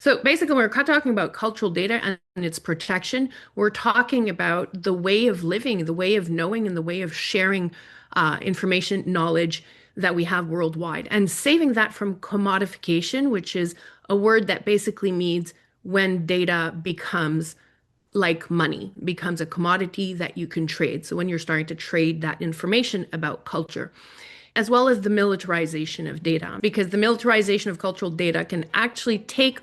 So basically, when we're talking about cultural data and its protection, we're talking about the way of living, the way of knowing, and the way of sharing information, knowledge that we have worldwide, and saving that from commodification, which is a word that basically means when data becomes like money, becomes a commodity that you can trade. So when you're starting to trade that information about culture, as well as the militarization of data, because the militarization of cultural data can actually take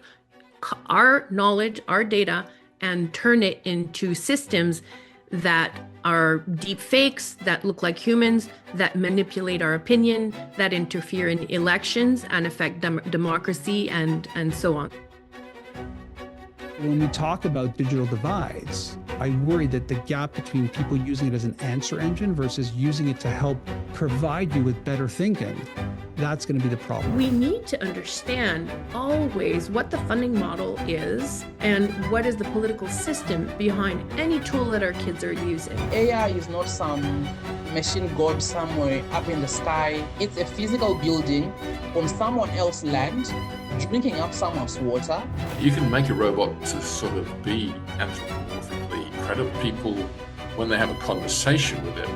our knowledge, our data, and turn it into systems that are deep fakes, that look like humans, that manipulate our opinion, that interfere in elections and affect democracy and so on. When we talk about digital divides, I worry that the gap between people using it as an answer engine versus using it to help provide you with better thinking, that's going to be the problem. We need to understand always what the funding model is and what is the political system behind any tool that our kids are using. AI is not some machine god somewhere up in the sky. It's a physical building on someone else's land, drinking up someone's water. You can make a robot to sort of be anthropomorphically credible. People, when they have a conversation with it,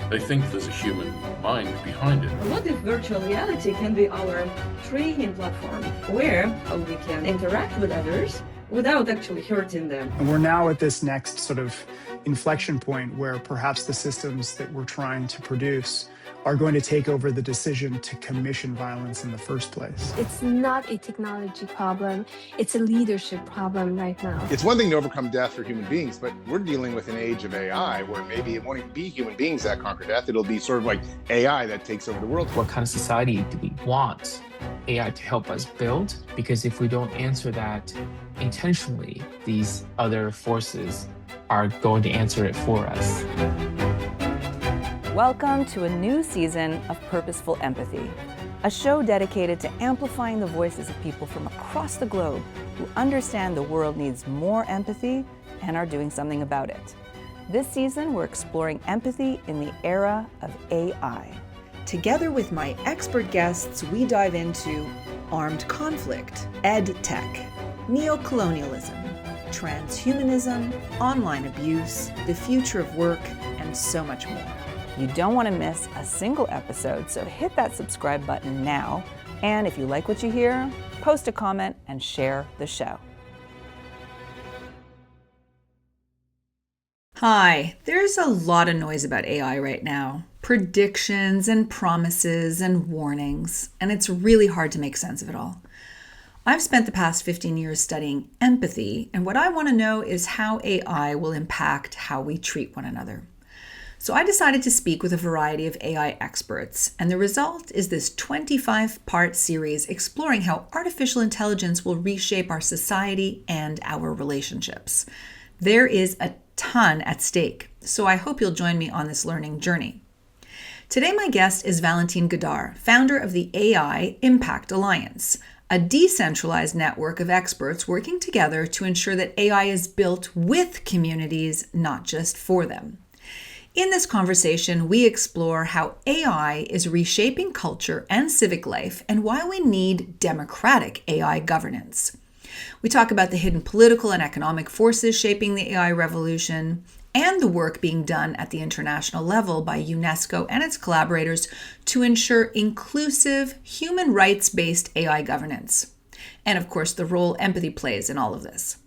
they think there's a human mind behind it. What if virtual reality can be our training platform where we can interact with others without actually hurting them? And we're now at this next sort of inflection point where perhaps the systems that we're trying to produce are going to take over the decision to commission violence in the first place. It's not a technology problem, it's a leadership problem right now. It's one thing to overcome death for human beings, but we're dealing with an age of AI where maybe it won't even be human beings that conquer death. It'll be sort of like AI that takes over the world. What kind of society do we want AI to help us build? Because if we don't answer that intentionally, these other forces are going to answer it for us. Welcome to a new season of Purposeful Empathy, a show dedicated to amplifying the voices of people from across the globe who understand the world needs more empathy and are doing something about it. This season, we're exploring empathy in the era of AI. Together with my expert guests, we dive into armed conflict, ed tech, neocolonialism, transhumanism, online abuse, the future of work, and so much more. You don't want to miss a single episode, so hit that subscribe button now. And if you like what you hear, post a comment and share the show. Hi, there's a lot of noise about AI right now. Predictions and promises and warnings, and it's really hard to make sense of it all. I've spent the past 15 years studying empathy, and what I want to know is how AI will impact how we treat one another. So I decided to speak with a variety of AI experts, and the result is this 25-part series exploring how artificial intelligence will reshape our society and our relationships. There is a ton at stake, so I hope you'll join me on this learning journey. Today my guest is Valentine Goddard, founder of the AI Impact Alliance, a decentralized network of experts working together to ensure that AI is built with communities, not just for them. In this conversation, we explore how AI is reshaping culture and civic life and why we need democratic AI governance. We talk about the hidden political and economic forces shaping the AI revolution and the work being done at the international level by UNESCO and its collaborators to ensure inclusive, human rights-based AI governance. And of course, the role empathy plays in all of this.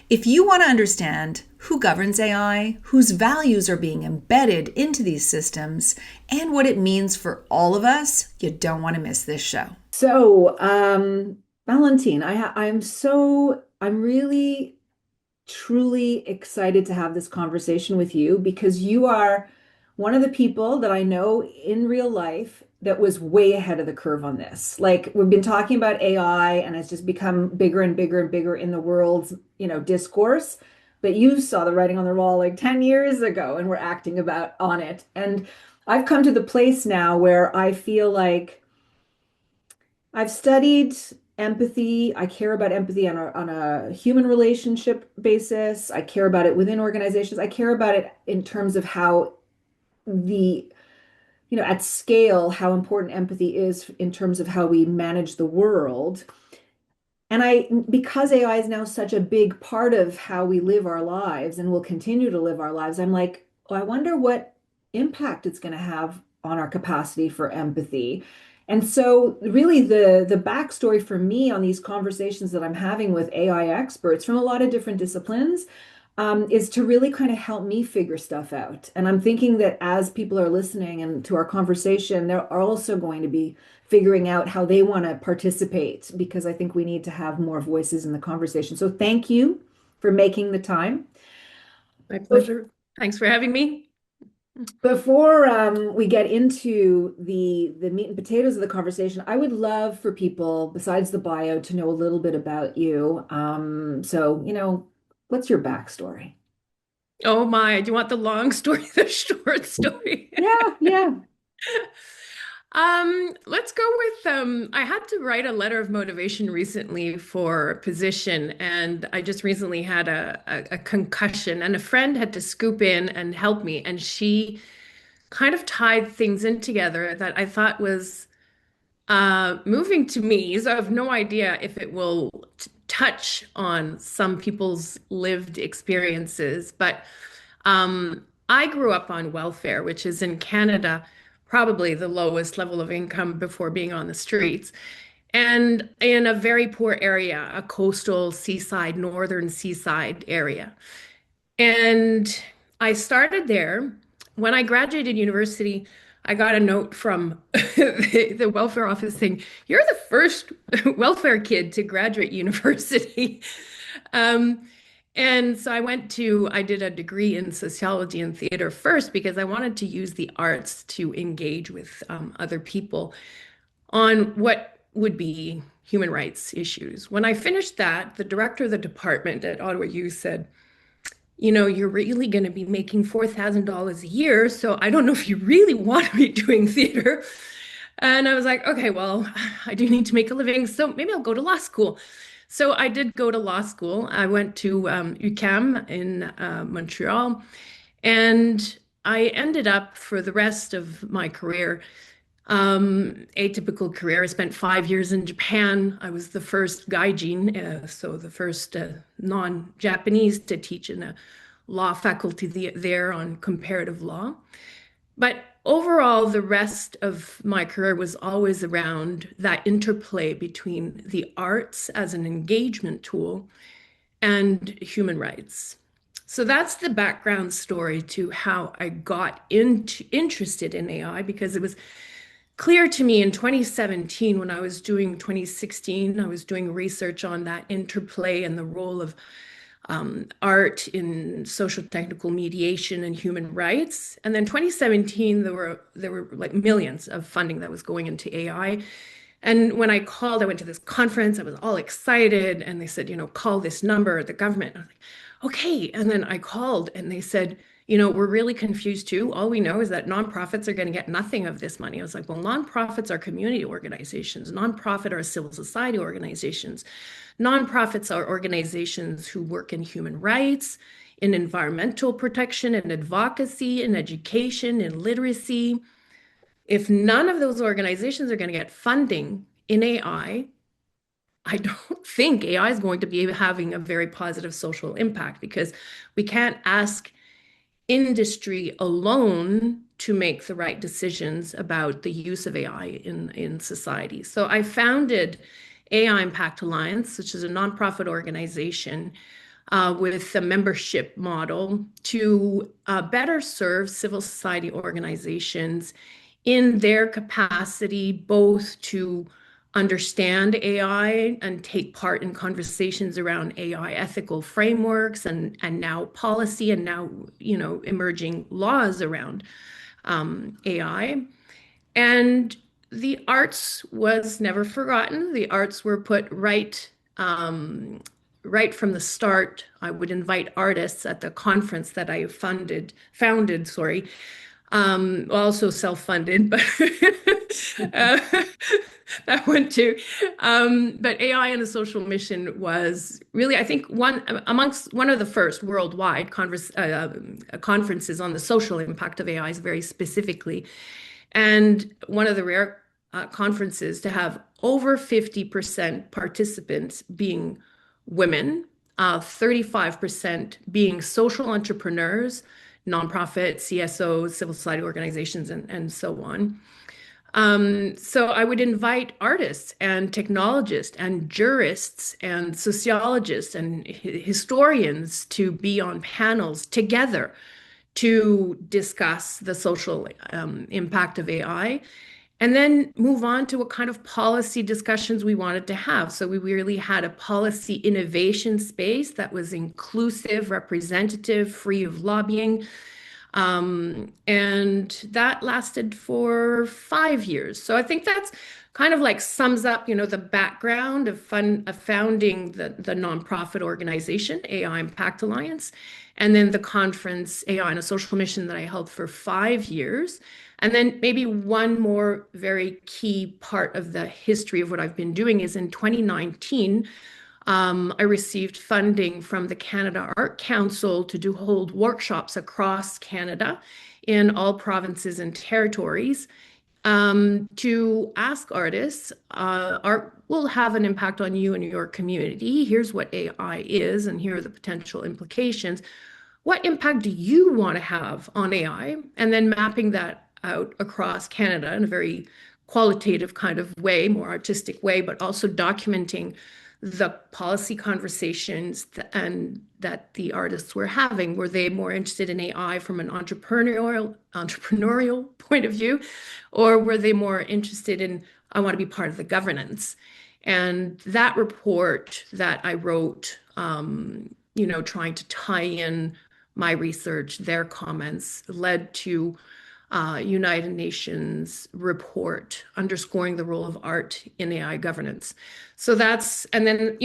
If you want to understand who governs AI, whose values are being embedded into these systems, and what it means for all of us, you don't want to miss this show. So, Valentine, I'm really, truly excited to have this conversation with you because you are one of the people that I know in real life that was way ahead of the curve on this. Like we've been talking about AI and it's just become bigger and bigger and bigger in the world's, discourse. But you saw the writing on the wall like 10 years ago and we're acting on it. And I've come to the place now where I feel like I've studied empathy. I care about empathy on a human relationship basis. I care about it within organizations. I care about it in terms of how at scale, how important empathy is in terms of how we manage the world. And because AI is now such a big part of how we live our lives and will continue to live our lives, I'm like, oh, I wonder what impact it's going to have on our capacity for empathy. And so really the backstory for me on these conversations that I'm having with AI experts from a lot of different disciplines is to really kind of help me figure stuff out. And I'm thinking that as people are listening and to our conversation, they're also going to be figuring out how they want to participate, because I think we need to have more voices in the conversation. So thank you for making the time. My pleasure. Thanks for having me. Before we get into the meat and potatoes of the conversation, I would love for people, besides the bio, to know a little bit about you. So, what's your backstory? Oh my, do you want the long story, the short story? Yeah. Let's go with I had to write a letter of motivation recently for a position, and I just recently had a concussion, and a friend had to scoop in and help me, and she kind of tied things in together that I thought was moving to me. So I have no idea if it will touch on some people's lived experiences, but I grew up on welfare, which is in Canada probably the lowest level of income before being on the streets. And in a very poor area, a coastal seaside, northern seaside area. And I started there. When I graduated university, I got a note from the welfare office saying, "You're the first welfare kid to graduate university." And so I did a degree in sociology and theater first because I wanted to use the arts to engage with other people on what would be human rights issues. When I finished that, the director of the department at Ottawa U said, "You're really going to be making $4,000 a year, so I don't know if you really want to be doing theater." And I was like, okay, well, I do need to make a living, so maybe I'll go to law school. So I did go to law school. I went to UQAM in Montreal, and I ended up for the rest of my career, atypical career. I spent 5 years in Japan. I was the first gaijin, so the first non-Japanese to teach in a law faculty there on comparative law. But overall, the rest of my career was always around that interplay between the arts as an engagement tool and human rights. So that's the background story to how I got interested in AI, because it was clear to me in 2017 when I was doing 2016, I was doing research on that interplay and the role of art in social technical mediation and human rights. And then 2017, there were like millions of funding that was going into AI. And when I called, I went to this conference, I was all excited, and they said, call this number, the government. I was like, okay. And then I called and they said, we're really confused too. All we know is that nonprofits are going to get nothing of this money. I was like, well, nonprofits are community organizations. Nonprofit are civil society organizations. Nonprofits are organizations who work in human rights, in environmental protection, in advocacy, in education, in literacy. If none of those organizations are going to get funding in AI, I don't think AI is going to be having a very positive social impact, because we can't ask industry alone to make the right decisions about the use of AI in society. So I founded AI Impact Alliance, which is a nonprofit organization with a membership model to better serve civil society organizations in their capacity, both to understand AI and take part in conversations around AI ethical frameworks and now policy, and now emerging laws around AI. And the arts was never forgotten. The arts were put right from the start. I would invite artists at the conference that I founded, also self-funded, but that one too. But AI and the Social Mission was really, I think, one of the first worldwide conferences on the social impact of AI, very specifically. And one of the rare conferences to have over 50% participants being women, 35% being social entrepreneurs, nonprofit, CSOs, civil society organizations, and so on. So I would invite artists and technologists and jurists and sociologists and historians to be on panels together to discuss the social impact of AI, and then move on to what kind of policy discussions we wanted to have. So we really had a policy innovation space that was inclusive, representative, free of lobbying. And that lasted for 5 years. So I think that's kind of like sums up, the background of founding the nonprofit organization, AI Impact Alliance, and then the conference, AI and a Social Mission, that I held for 5 years. And then maybe one more very key part of the history of what I've been doing is in 2019, I received funding from the Canada Art Council to hold workshops across Canada in all provinces and territories, to ask artists, art will have an impact on you and your community. Here's what AI is, and here are the potential implications. What impact do you want to have on AI? And then mapping that out across Canada in a very qualitative kind of way, more artistic way, but also documenting the policy conversations and that the artists were having. Were they more interested in AI from an entrepreneurial point of view, or were they more interested in, I want to be part of the governance? And that report that I wrote, trying to tie in my research, their comments, led to United Nations report underscoring the role of art in AI governance. So that's, and then,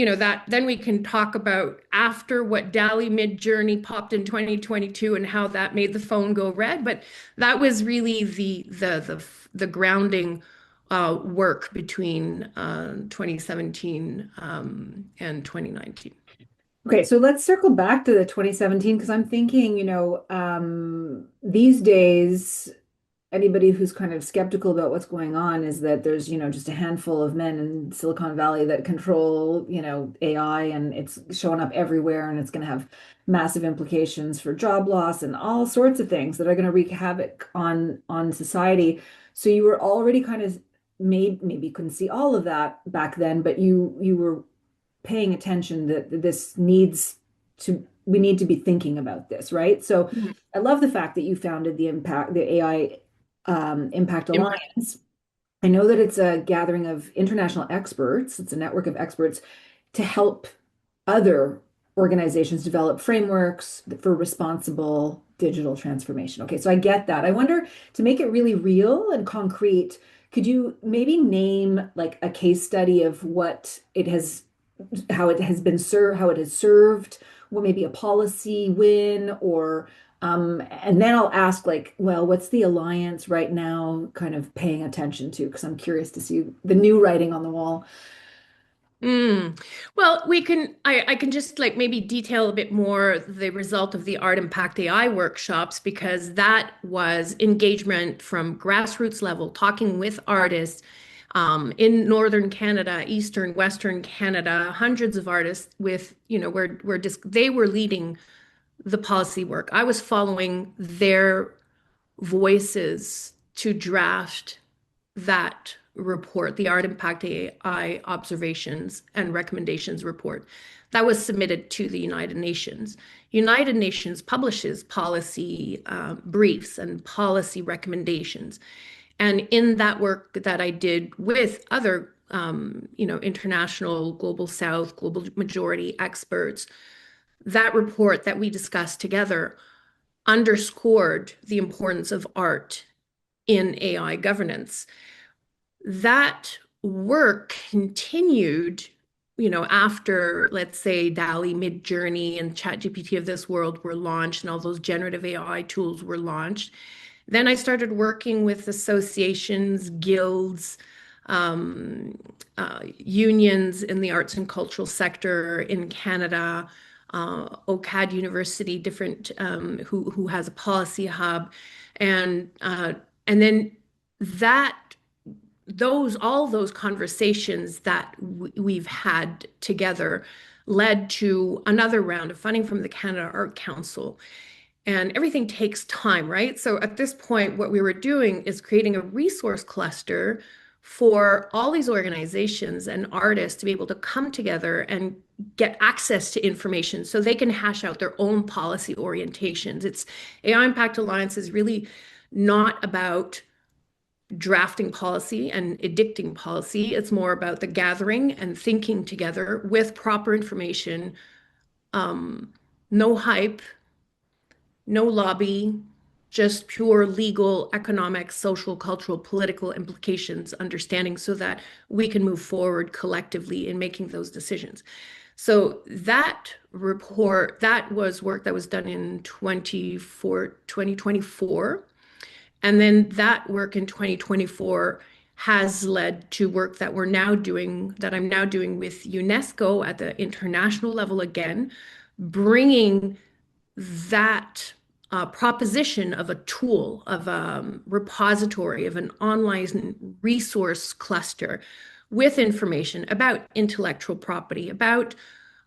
then we can talk about after what DALL-E Midjourney popped in 2022 and how that made the phone go red. But that was really the grounding work between 2017 and 2019. Okay, so let's circle back to the 2017, because I'm thinking, these days, anybody who's kind of skeptical about what's going on is that there's, just a handful of men in Silicon Valley that control, AI, and it's showing up everywhere, and it's going to have massive implications for job loss and all sorts of things that are going to wreak havoc on society. So you were already kind of maybe you couldn't see all of that back then, but you were paying attention that we need to be thinking about this, right? So I love the fact that you founded the AI Impact Alliance. I know that it's a gathering of international experts. It's a network of experts to help other organizations develop frameworks for responsible digital transformation. Okay, so I get that. I wonder, to make it really real and concrete, could you maybe name like a case study of how it has served, what maybe a policy win, or and then I'll ask, like, well, what's the alliance right now kind of paying attention to? Because I'm curious to see the new writing on the wall. Well, I can just like maybe detail a bit more the result of the Art Impact AI workshops, because that was engagement from grassroots level, talking with artists in Northern Canada, Eastern, Western Canada, hundreds of artists with, they were leading the policy work. I was following their voices to draft that report, the Art Impact AI Observations and Recommendations report that was submitted to the United Nations. United Nations publishes policy briefs and policy recommendations. And in that work that I did with other, international, global South, global majority experts, that report that we discussed together underscored the importance of art in AI governance. That work continued, after, let's say, DALL-E, Midjourney, and ChatGPT of this world were launched, and all those generative AI tools were launched. Then I started working with associations, guilds, unions in the arts and cultural sector in Canada, OCAD University, different who has a policy hub, and then that all those conversations that we've had together led to another round of funding from the Canada Art Council. And everything takes time, right? So at this point, what we were doing is creating a resource cluster for all these organizations and artists to be able to come together and get access to information so they can hash out their own policy orientations. It's AI Impact Alliance is really not about drafting policy and edicting policy. It's more about the gathering and thinking together with proper information, no hype, no lobby, just pure legal, economic, social, cultural, political implications, understanding so that we can move forward collectively in making those decisions. So that report, that was work that was done in 2024. And then that work in 2024 has led to work that I'm now doing with UNESCO at the international level again, bringing that proposition of a tool, of a repository, of an online resource cluster with information about intellectual property, about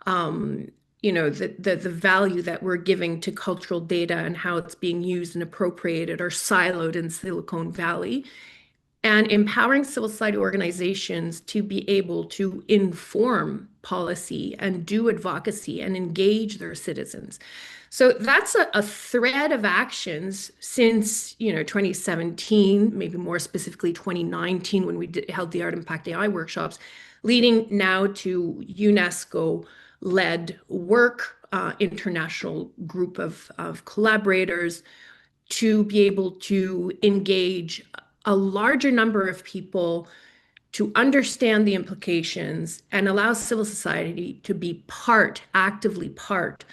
the value that we're giving to cultural data and how it's being used and appropriated or siloed in Silicon Valley, and empowering civil society organizations to be able to inform policy and do advocacy and engage their citizens. So that's a thread of actions since 2017, maybe more specifically 2019 when we held the Art Impact AI workshops, leading now to UNESCO-led work, international group of collaborators to be able to engage a larger number of people to understand the implications and allow civil society to be actively part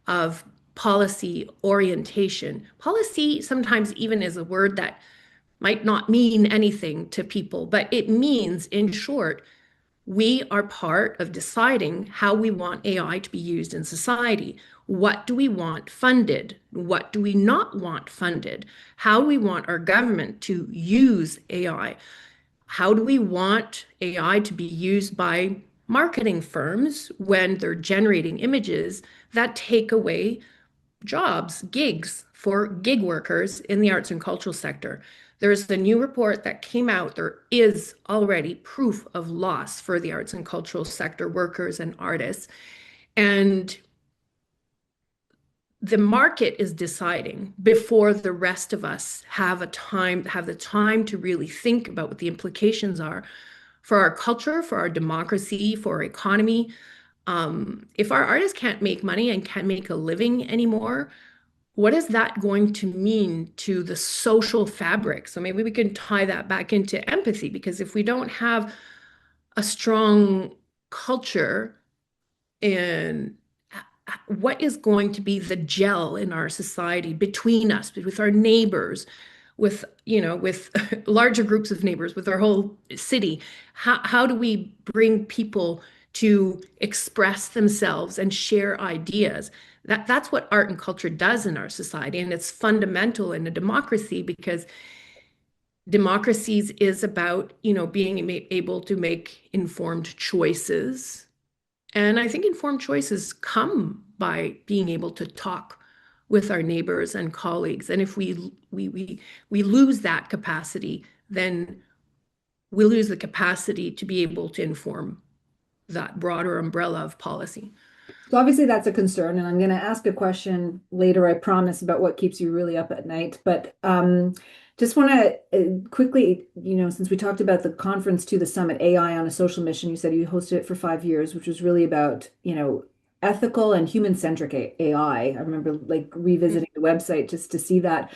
of policy orientation. Policy sometimes even is a word that might not mean anything to people, but it means, in short, we are part of deciding how we want AI to be used in society. What do we want funded? What do we not want funded? How do we want our government to use AI? How do we want AI to be used by marketing firms when they're generating images that take away jobs, gigs for gig workers in the arts and cultural sector? There's the new report that came out. There is already proof of loss for the arts and cultural sector workers and artists. And the market is deciding before the rest of us have the time to really think about what the implications are for our culture, for our democracy, for our economy. If our artists can't make money and can't make a living anymore, what is that going to mean to the social fabric? So maybe we can tie that back into empathy, because if we don't have a strong culture in what is going to be the gel in our society between us, with our neighbors, with larger groups of neighbors, with our whole city, how do we bring people to express themselves and share ideas? That's what art and culture does in our society, and it's fundamental in a democracy, because democracies is about being able to make informed choices. And I think informed choices come by being able to talk with our neighbors and colleagues. And if we lose that capacity, then we lose the capacity to be able to inform that broader umbrella of policy. So obviously that's a concern, and I'm going to ask a question later, I promise, about what keeps you really up at night. But just want to quickly, since we talked about the conference to the summit, AI on a Social Mission, you said you hosted it for 5 years, which was really about, ethical and human-centric AI. I remember revisiting the website just to see that.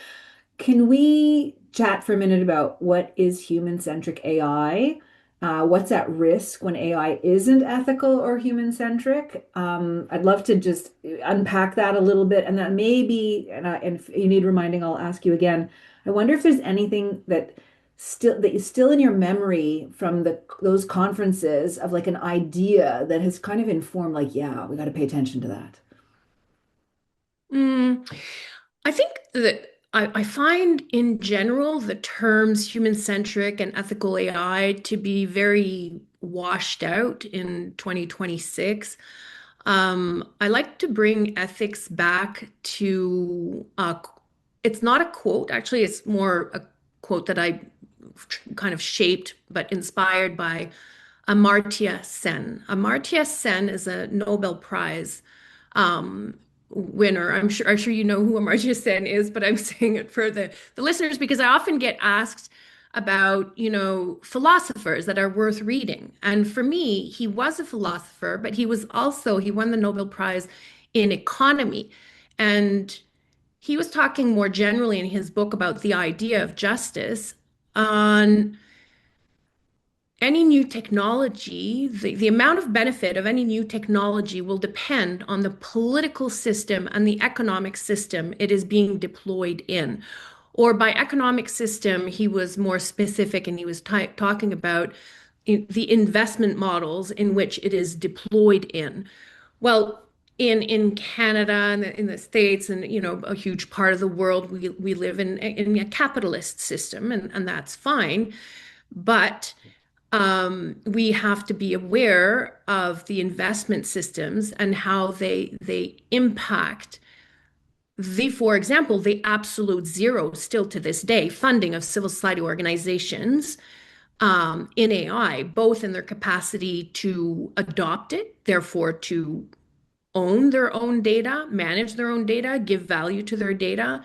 Can we chat for a minute about what is human-centric AI? What's at risk when AI isn't ethical or human-centric? I'd love to just unpack that a little bit, and that maybe, and if you need reminding, I'll ask you again. I wonder if there's anything that is still in your memory from those conferences of an idea that has kind of informed, yeah, we got to pay attention to that. I think that I find in general the terms human-centric and ethical AI to be very washed out in 2026. I like to bring ethics back to, it's not a quote, actually, it's more a quote that I kind of shaped but inspired by Amartya Sen. Amartya Sen is a Nobel Prize um, winner. I'm sure you know who Amartya Sen is, but I'm saying it for the listeners because I often get asked about, philosophers that are worth reading. And for me, he was a philosopher, but he won the Nobel Prize in economy. And he was talking more generally in his book about the idea of justice on any new technology, the amount of benefit of any new technology will depend on the political system and the economic system it is being deployed in. Or by economic system, he was more specific and he was talking about the investment models in which it is deployed in. Well, in Canada and in the States and a huge part of the world, we live in a capitalist system, and that's fine. But we have to be aware of the investment systems and how they impact for example, the absolute zero still to this day funding of civil society organizations in AI, both in their capacity to adopt it, therefore to own their own data, manage their own data, give value to their data,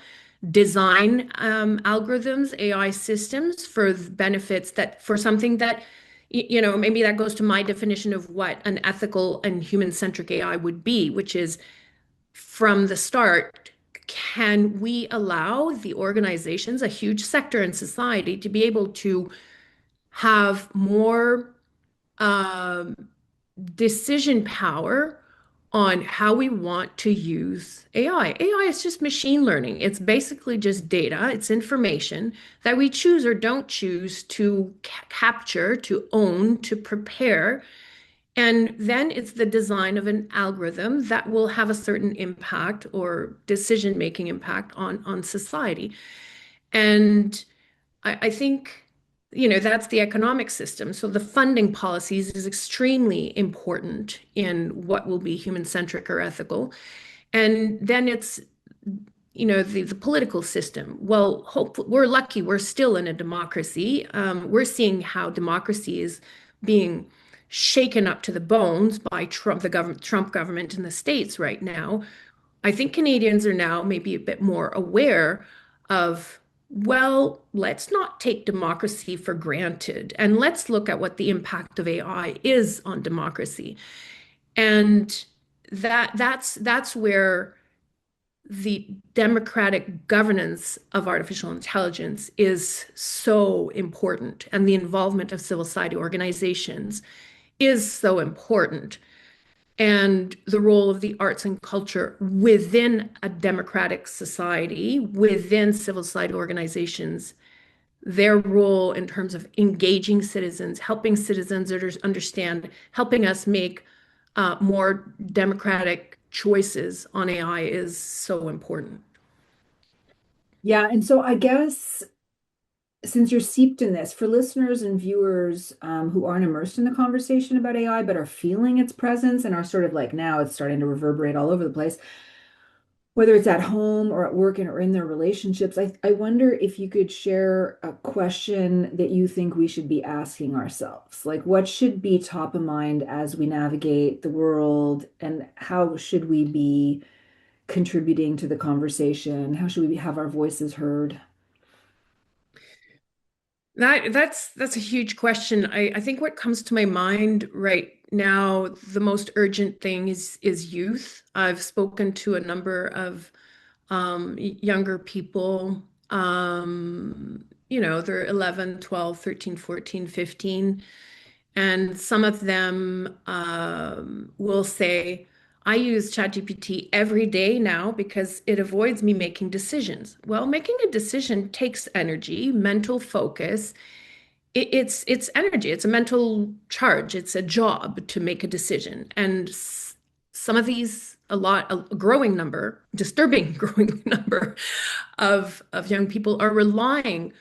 design algorithms, AI systems for benefits that for something that, maybe that goes to my definition of what an ethical and human-centric AI would be, which is from the start, can we allow the organizations, a huge sector in society, to be able to have more um, decision power on how we want to use AI. AI is just machine learning. It's basically just data, it's information that we choose or don't choose to capture, to own, to prepare. And then it's the design of an algorithm that will have a certain impact or decision-making impact on society. And I think, that's the economic system. So the funding policies is extremely important in what will be human-centric or ethical. And then it's, the political system. Well, we're lucky we're still in a democracy. We're seeing how democracy is being shaken up to the bones by Trump, Trump government in the States right now. I think Canadians are now maybe a bit more aware of, well, let's not take democracy for granted and let's look at what the impact of AI is on democracy. And that's where the democratic governance of artificial intelligence is so important, and the involvement of civil society organizations is so important. And the role of the arts and culture within a democratic society, within civil society organizations, their role in terms of engaging citizens, helping citizens understand, helping us make more democratic choices on AI is so important. Yeah, and so I guess since you're steeped in this, for listeners and viewers who aren't immersed in the conversation about AI but are feeling its presence and are sort of like now it's starting to reverberate all over the place, whether it's at home or at work or in their relationships, I wonder if you could share a question that you think we should be asking ourselves. Like, what should be top of mind as we navigate the world, and how should we be contributing to the conversation? How should we have our voices heard? That's a huge question. I think what comes to my mind right now, the most urgent thing is youth. I've spoken to a number of younger people. They're 11, 12, 13, 14, 15. And some of them will say, I use ChatGPT every day now because it avoids me making decisions. Well, making a decision takes energy, mental focus. It's energy. It's a mental charge. It's a job to make a decision. And some of these, a growing number, disturbing growing number of young people are relying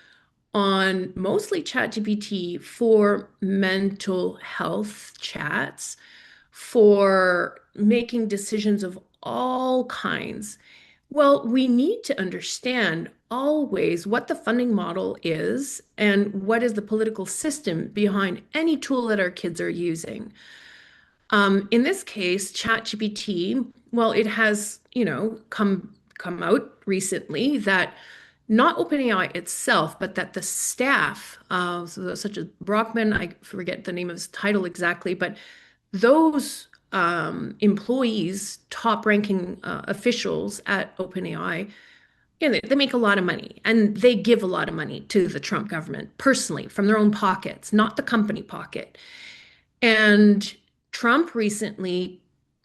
on mostly ChatGPT for mental health chats, for making decisions of all kinds. Well, we need to understand always what the funding model is and what is the political system behind any tool that our kids are using. In this case, ChatGPT, well, it has, come out recently that not OpenAI itself, but that the staff, such as Brockman, I forget the name of his title exactly, but those employees, top-ranking officials at OpenAI, they make a lot of money, and they give a lot of money to the Trump government personally from their own pockets, not the company pocket. And Trump recently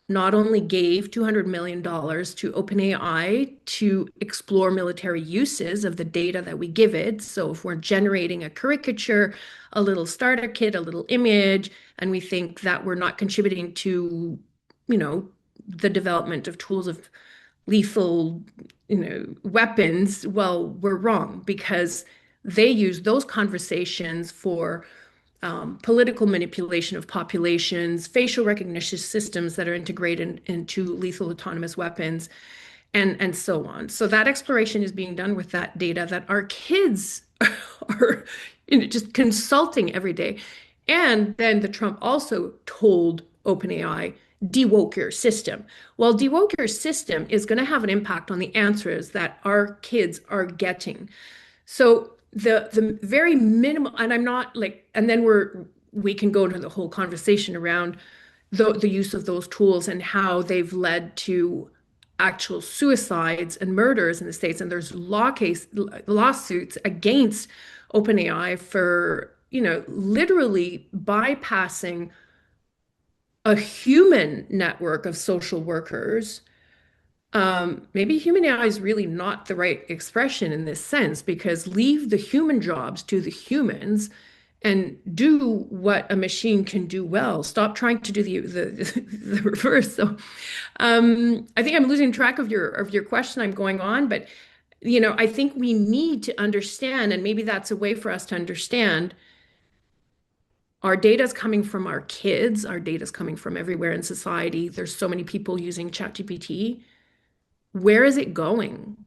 not only gave $200 million to OpenAI to explore military uses of the data that we give it. So if we're generating a caricature, a little starter kit, a little image, and we think that we're not contributing to, the development of tools of lethal, weapons, well, we're wrong because they use those conversations for political manipulation of populations, facial recognition systems that are integrated into lethal autonomous weapons, and so on. So that exploration is being done with that data that our kids are just consulting every day. And then the Trump also told OpenAI, dewoke your system. Well, dewoke your system is going to have an impact on the answers that our kids are getting. So the very minimal, and I'm not like, and then we can go into the whole conversation around the use of those tools and how they've led to actual suicides and murders in the States. And there's lawsuits against OpenAI for, literally bypassing a human network of social workers. Maybe human AI is really not the right expression in this sense, because leave the human jobs to the humans and do what a machine can do well. Stop trying to do the reverse. So I think I'm losing track of your question. I'm going on, but I think we need to understand, and maybe that's a way for us to understand. Our data is coming from our kids. Our data is coming from everywhere in society. There's so many people using ChatGPT. Where is it going?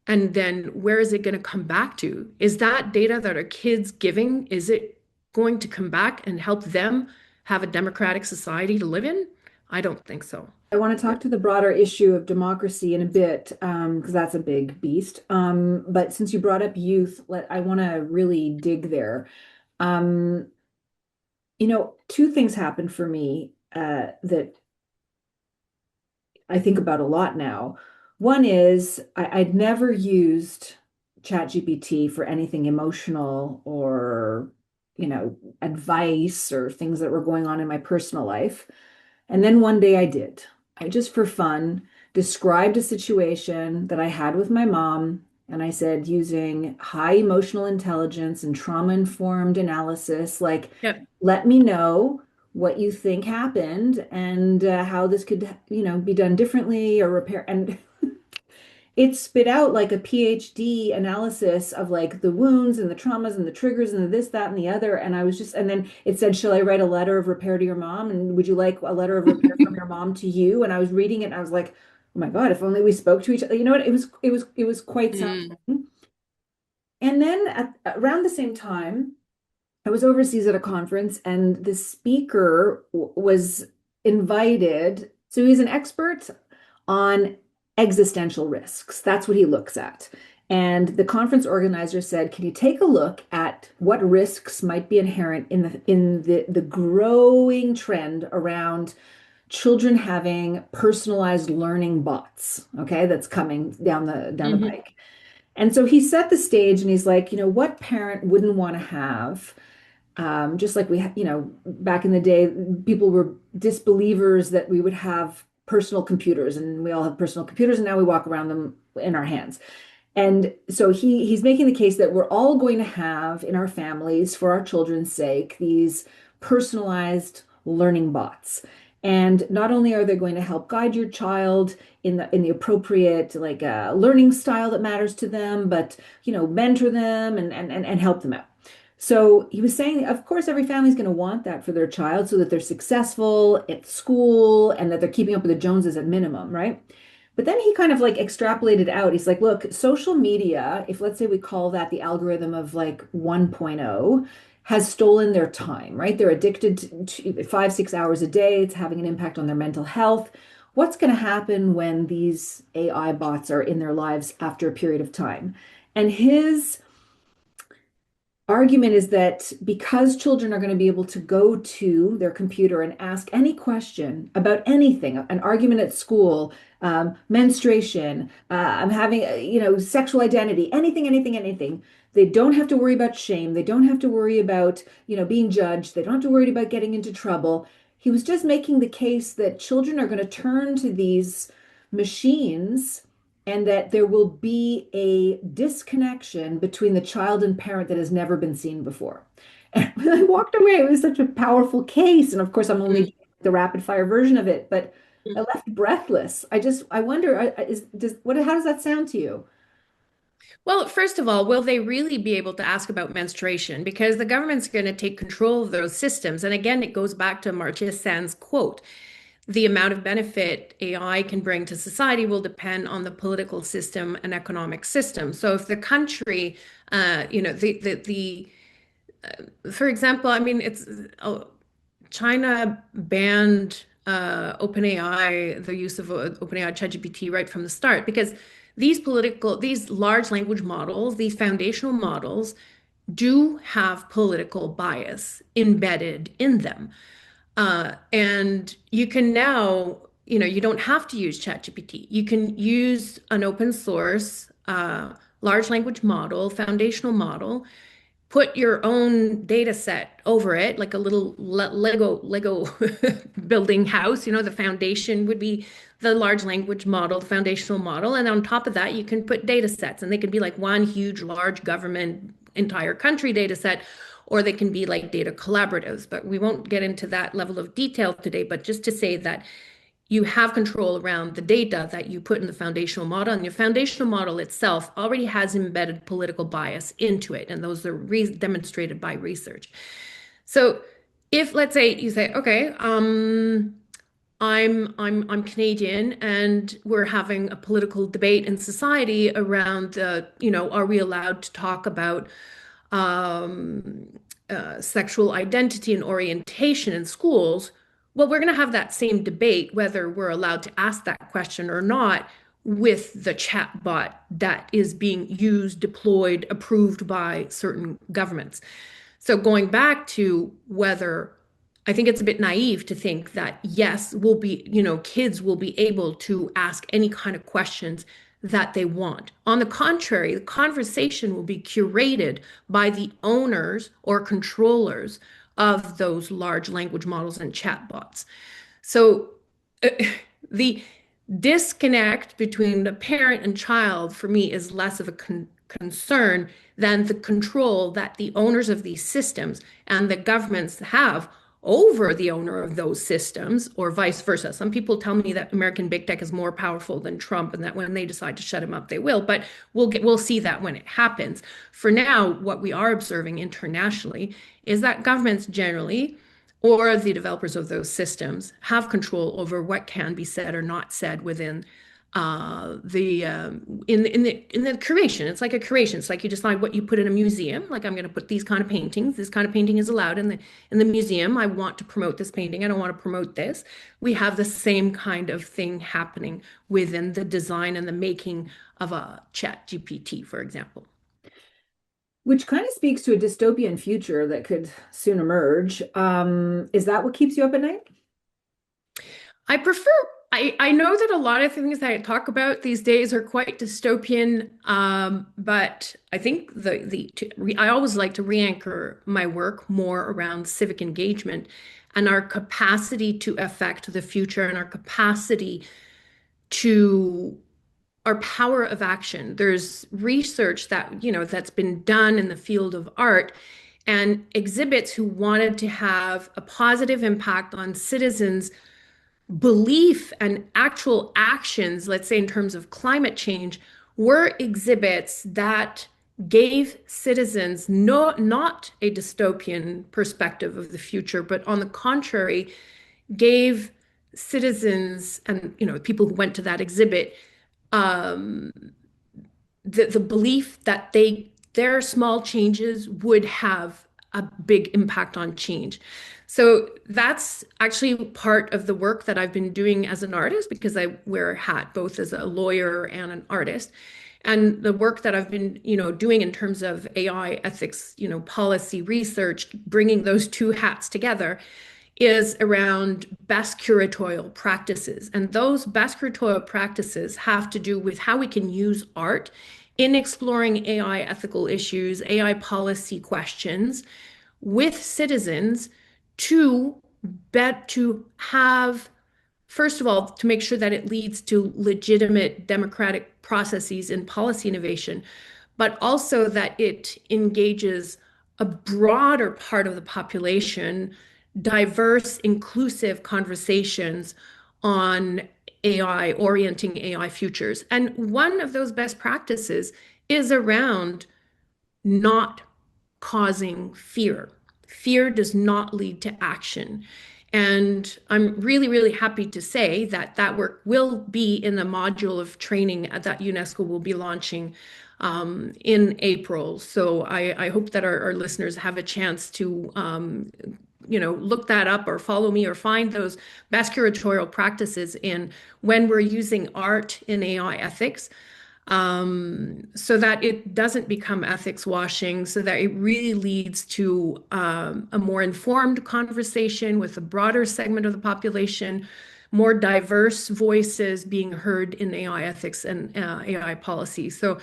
And then where is it going to come back to? Is that data that our kids giving, is it going to come back and help them have a democratic society to live in? I don't think so. I want to talk to the broader issue of democracy in a bit, because that's a big beast. But since you brought up youth, I want to really dig there. Two things happened for me that I think about a lot now. One is I'd never used ChatGPT for anything emotional or, advice or things that were going on in my personal life. And then one day I did. I just for fun described a situation that I had with my mom. And I said, using high emotional intelligence and trauma-informed analysis, Yep. let me know what you think happened and how this could, be done differently or repair. And it spit out like a PhD analysis of like the wounds and the traumas and the triggers and the this, that, and the other. And and then it said, shall I write a letter of repair to your mom? And would you like a letter of repair from your mom to you? And I was reading it and I was like, oh my God, if only we spoke to each other. You know what? It was quite something. And then around the same time, I was overseas at a conference and the speaker was invited. So he's an expert on existential risks. That's what he looks at. And the conference organizer said, can you take a look at what risks might be inherent in the growing trend around children having personalized learning bots, okay, that's coming down the pike. And so he set the stage and he's like, what parent wouldn't want to have, just like we, back in the day, people were disbelievers that we would have personal computers, and we all have personal computers, and now we walk around them in our hands. And so he's making the case that we're all going to have in our families, for our children's sake, these personalized learning bots. And not only are they going to help guide your child in the appropriate learning style that matters to them, but mentor them and help them out. So he was saying, of course, every family is going to want that for their child so that they're successful at school and that they're keeping up with the Joneses at minimum, right? But then he kind of like extrapolated out. He's like, look, social media, if let's say we call that the algorithm of like 1.0, has stolen their time, right? They're addicted to 5, 6 hours a day. It's having an impact on their mental health. What's going to happen when these AI bots are in their lives after a period of time? And his argument is that because children are going to be able to go to their computer and ask any question about anything, an argument at school, menstruation, I'm having, sexual identity, anything. They don't have to worry about shame. They don't have to worry about, being judged. They don't have to worry about getting into trouble. He was just making the case that children are going to turn to these machines and that there will be a disconnection between the child and parent that has never been seen before. And I walked away. It was such a powerful case. And of course, I'm only the rapid fire version of it, but I left breathless. I wonder, how does that sound to you? Well, first of all, will they really be able to ask about menstruation? Because the government's going to take control of those systems. And again, it goes back to Amartya Sen's quote. The amount of benefit AI can bring to society will depend on the political system and economic system. So if the country, for example, I mean, China banned OpenAI, the use of OpenAI ChatGPT right from the start, because these large language models, these foundational models, do have political bias embedded in them. And you can now, you don't have to use ChatGPT. You can use an open source large language model, foundational model, put your own data set over it, like a little Lego building house. The foundation would be the large language model, the foundational model. And on top of that, you can put data sets, and they can be like one huge, large government, entire country data set, or they can be like data collaboratives. But we won't get into that level of detail today, but just to say that you have control around the data that you put in the foundational model, and your foundational model itself already has embedded political bias into it, and those are demonstrated by research. So if, let's say, you say, okay, I'm Canadian, and we're having a political debate in society around, are we allowed to talk about sexual identity and orientation in schools? Well, we're going to have that same debate whether we're allowed to ask that question or not with the chat bot that is being used, deployed, approved by certain governments. So going back to whether, I think it's a bit naive to think that, yes, kids will be able to ask any kind of questions that they want. On the contrary, the conversation will be curated by the owners or controllers of those large language models and chatbots. So the disconnect between the parent and child, for me, is less of a concern than the control that the owners of these systems and the governments have over the owner of those systems, or vice versa. Some people tell me that American big tech is more powerful than Trump, and that when they decide to shut him up, they will. But we'll see that when it happens. For now, what we are observing internationally is that governments generally, or the developers of those systems, have control over what can be said or not said within in the curation. It's like a curation. It's like you decide what you put in a museum. Like, I'm going to put these kind of paintings. This kind of painting is allowed in the museum. I want to promote this painting. I don't want to promote this. We have the same kind of thing happening within the design and the making of a ChatGPT, for example. Which kind of speaks to a dystopian future that could soon emerge. Is that what keeps you up at night? I know that a lot of things that I talk about these days are quite dystopian, but I think I always like to re-anchor my work more around civic engagement and our capacity to affect the future, and our power of action. There's research that's been done in the field of art, and exhibits who wanted to have a positive impact on citizens belief and actual actions, let's say in terms of climate change, were exhibits that gave citizens not a dystopian perspective of the future, but on the contrary, gave citizens and people who went to that exhibit um, the belief that their small changes would have a big impact on change. So that's actually part of the work that I've been doing as an artist, because I wear a hat both as a lawyer and an artist. And the work that I've been, doing in terms of AI ethics, policy research, bringing those two hats together is around best curatorial practices. And those best curatorial practices have to do with how we can use art in exploring AI ethical issues, AI policy questions with citizens to have, first of all, to make sure that it leads to legitimate democratic processes in policy innovation, but also that it engages a broader part of the population, diverse, inclusive conversations on AI, orienting AI futures. And one of those best practices is around not causing fear. Fear does not lead to action. And I'm really, really happy to say that that work will be in the module of training that UNESCO will be launching in April. So I hope that our listeners have a chance to look that up or follow me or find those best curatorial practices in when we're using art in AI ethics, so that it doesn't become ethics washing, so that it really leads to a more informed conversation with a broader segment of the population, more diverse voices being heard in AI ethics and AI policy. So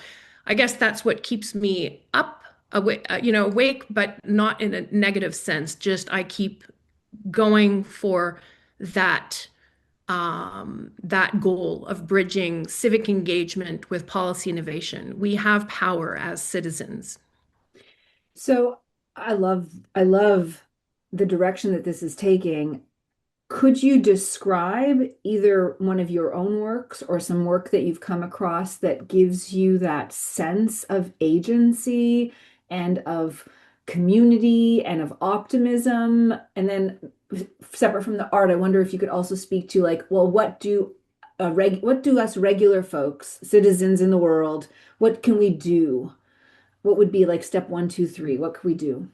I guess that's what keeps me awake, but not in a negative sense. Just I keep going for that that goal of bridging civic engagement with policy innovation. We have power as citizens. So I love the direction that this is taking. Could you describe either one of your own works or some work that you've come across that gives you that sense of agency and of community and of optimism? And then separate from the art, I wonder if you could also speak to like, well, what do us regular folks, citizens in the world, what can we do? What would be like step 1, 2, 3? What could we do?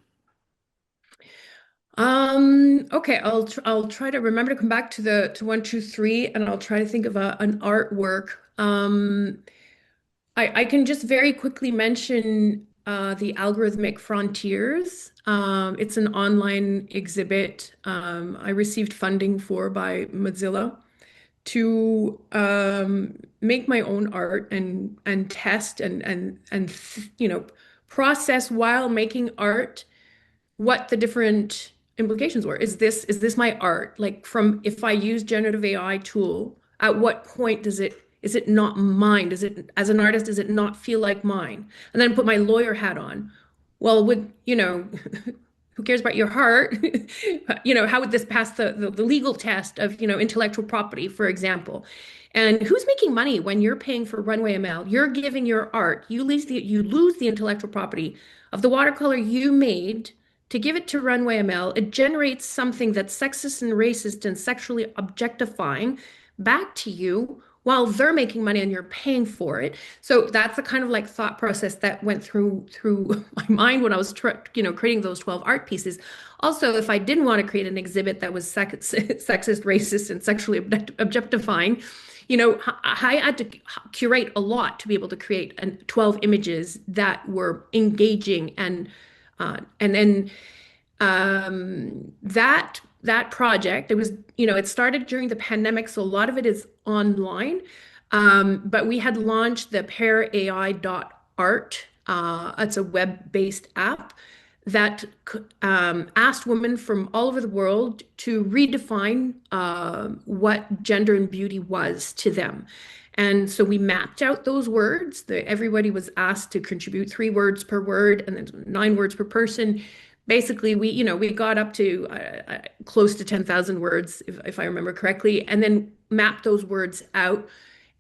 Okay, I'll try to remember to come back to 1, 2, 3, and I'll try to think of an artwork. I can just very quickly mention the Algorithmic Frontiers. It's an online exhibit I received funding for by Mozilla to make my own art and test and process while making art what the different implications were. Is this my art? Like, from, if I use generative AI tool, at what point is it not mine? Does it, as an artist, does it not feel like mine? And then put my lawyer hat on. Well, who cares about your heart? How would this pass the legal test of, intellectual property, for example? And who's making money when you're paying for Runway ML? You're giving your art. You lose the intellectual property of the watercolor you made to give it to Runway ML. It generates something that's sexist and racist and sexually objectifying back to you while they're making money and you're paying for it. So that's the kind of like thought process that went through my mind when I was creating those 12 art pieces. Also, if I didn't want to create an exhibit that was sexist, racist, and sexually objectifying, I had to curate a lot to be able to create 12 images that were engaging and then that project, it started during the pandemic, so a lot of it is online. But we had launched the pairai.art. It's a web-based app that asked women from all over the world to redefine what gender and beauty was to them. And so we mapped out those words. Everybody was asked to contribute 3 words per word and then 9 words per person. basically we got up to close to 10,000 words, if I remember correctly, and then mapped those words out.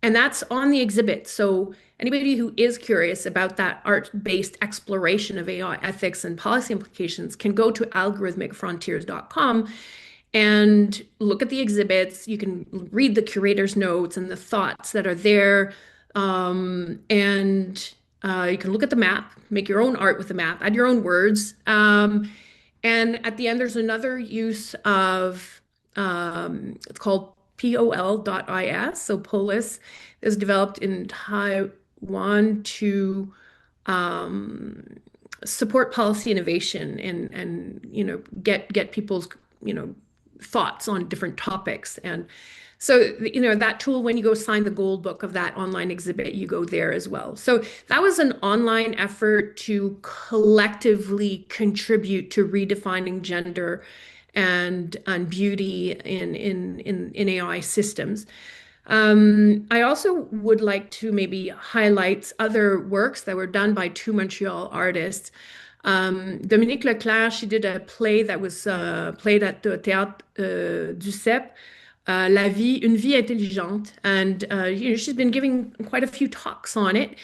And that's on the exhibit. So anybody who is curious about that art-based exploration of AI ethics and policy implications can go to algorithmicfrontiers.com and look at the exhibits. You can read the curator's notes and the thoughts that are there. And you can look at the map, make your own art with the map, add your own words. And at the end, there's another use of, it's called POL.is. So Polis is developed in Taiwan to support policy innovation and get people's thoughts on different topics. And so that tool, when you go sign the gold book of that online exhibit, you go there as well. So that was an online effort to collectively contribute to redefining gender and beauty in AI systems. I also would like to maybe highlight other works that were done by two Montreal artists. Dominique Leclerc, she did a play that was played at the Théâtre du CEP, La vie, une vie intelligente. And she's been giving quite a few talks on it,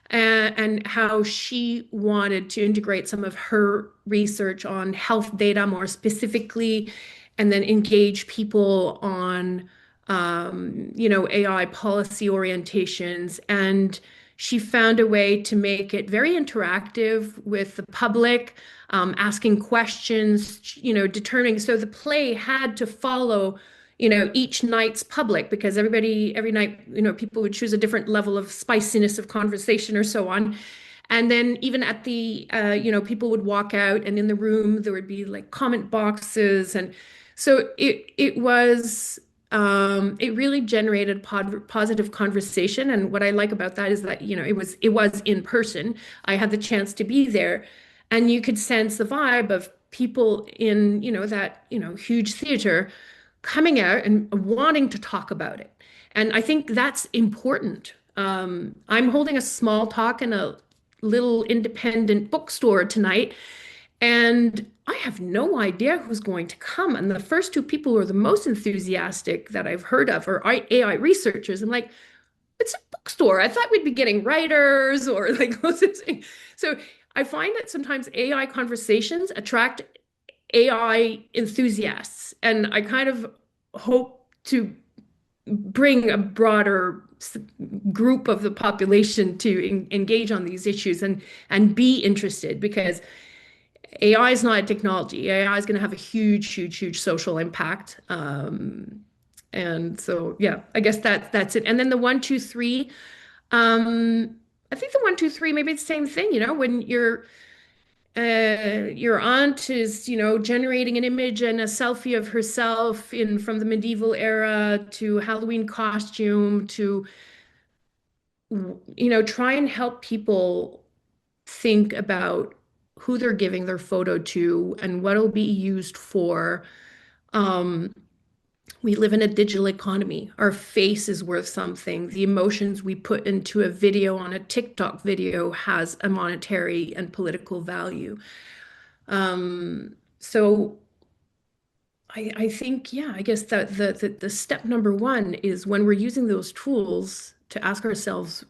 and how she wanted to integrate some of her research on health data more specifically, and then engage people on AI policy orientations. And she found a way to make it very interactive with the public, asking questions, determining. So the play had to follow, each night's public, because every night, people would choose a different level of spiciness of conversation or so on. And then even at the, people would walk out, and in the room there would be like comment boxes. And so it was, it really generated positive conversation. And what I like about that is that, it was in person. I had the chance to be there, and you could sense the vibe of people in, that, huge theater coming out and wanting to talk about it. And I think that's important. I'm holding a small talk in a little independent bookstore tonight, and I have no idea who's going to come. And the first two people who are the most enthusiastic that I've heard of are AI researchers. I'm like, it's a bookstore. I thought we'd be getting writers or like, so I find that sometimes AI conversations attract AI enthusiasts. And I kind of hope to bring a broader group of the population to engage on these issues and be interested, because AI is not a technology. AI is going to have a huge, huge, huge social impact. And so, yeah, I guess that's it. And then the 1, 2, 3, I think the 1, 2, 3, maybe it's the same thing, when your aunt is, generating an image and a selfie of herself from the medieval era to Halloween costume to, try and help people think about who they're giving their photo to and what it'll be used for. We live in a digital economy. Our face is worth something. The emotions we put into a video on a TikTok video has a monetary and political value. So I think, yeah, I guess that the step number one is when we're using those tools to ask ourselves,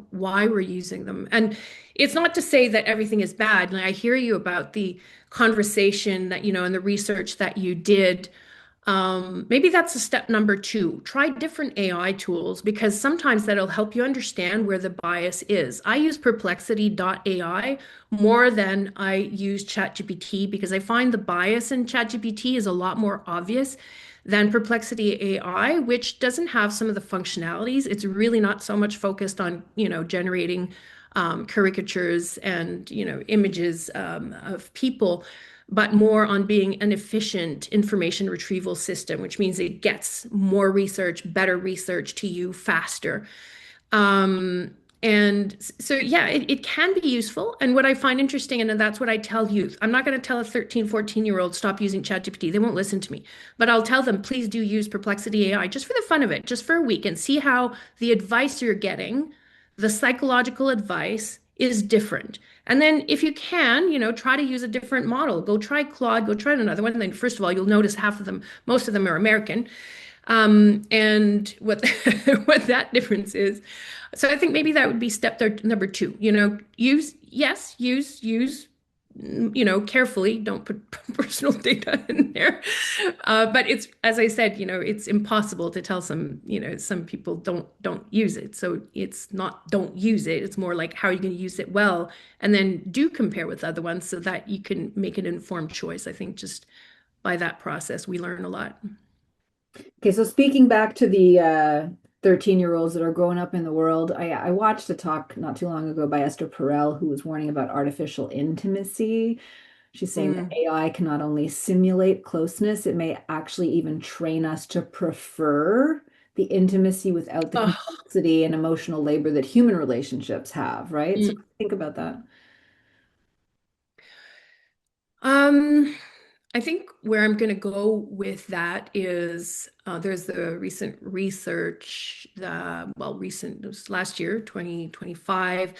why we're using them. And it's not to say that everything is bad. And I hear you about the conversation that, and the research that you did. Maybe that's a step number 2. Try different AI tools, because sometimes that'll help you understand where the bias is. I use Perplexity.ai more than I use ChatGPT, because I find the bias in ChatGPT is a lot more obvious than Perplexity AI, which doesn't have some of the functionalities. It's really not so much focused on, generating caricatures and, images of people, but more on being an efficient information retrieval system, which means it gets more research, better research to you faster. And so, yeah, it can be useful. And what I find interesting, and that's what I tell youth, I'm not going to tell a 13, 14-year-old stop using ChatGPT. They won't listen to me. But I'll tell them, please do use Perplexity AI just for the fun of it, just for a week, and see how the advice you're getting, the psychological advice, is different. And then if you can, try to use a different model. Go try Claude, go try another one. And then first of all, you'll notice most of them are American. And what what that difference is. So I think maybe that would be step number two. Use carefully. Don't put personal data in there. But it's, as I said, it's impossible to tell some people don't use it. So it's not don't use it. It's more like how are you going to use it well, and then do compare with other ones so that you can make an informed choice. I think just by that process, we learn a lot. Okay, so speaking back to the 13-year-olds that are growing up in the world, I watched a talk not too long ago by Esther Perel, who was warning about artificial intimacy. She's saying that AI can not only simulate closeness, it may actually even train us to prefer the intimacy without the complexity and emotional labor that human relationships have, right? So think about that. I think where I'm going to go with that is there's the recent research, recent, it was last year, 2025,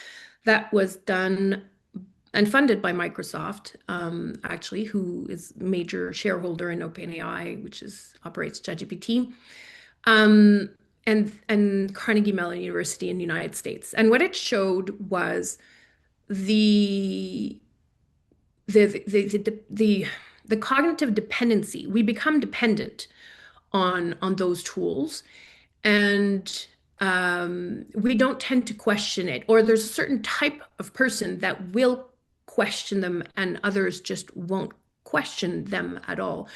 that was done and funded by Microsoft, actually, who is major shareholder in OpenAI, which operates ChatGPT, and Carnegie Mellon University in the United States. And what it showed was the cognitive dependency. We become dependent on those tools, and we don't tend to question it. Or there's a certain type of person that will question them, and others just won't question them at all.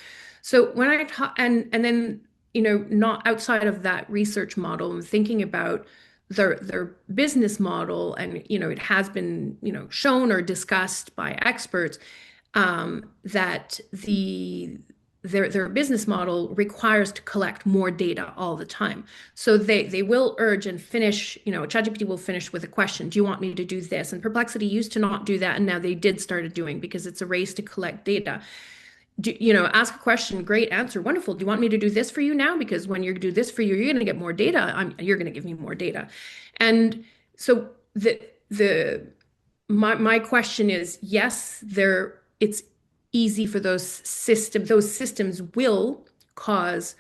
So when I talk, and then not outside of that research model, and thinking about their business model, and it has been shown or discussed by experts that their business model requires to collect more data all the time. So they will urge and finish, ChatGPT will finish with a question, do you want me to do this? And Perplexity used to not do that, and now they did started doing, because it's a race to collect data. Ask a question, great answer, wonderful. Do you want me to do this for you now? Because when you do this for you, you're going to get more data. You're going to give me more data. And so my question is, yes, it's easy for those systems will cause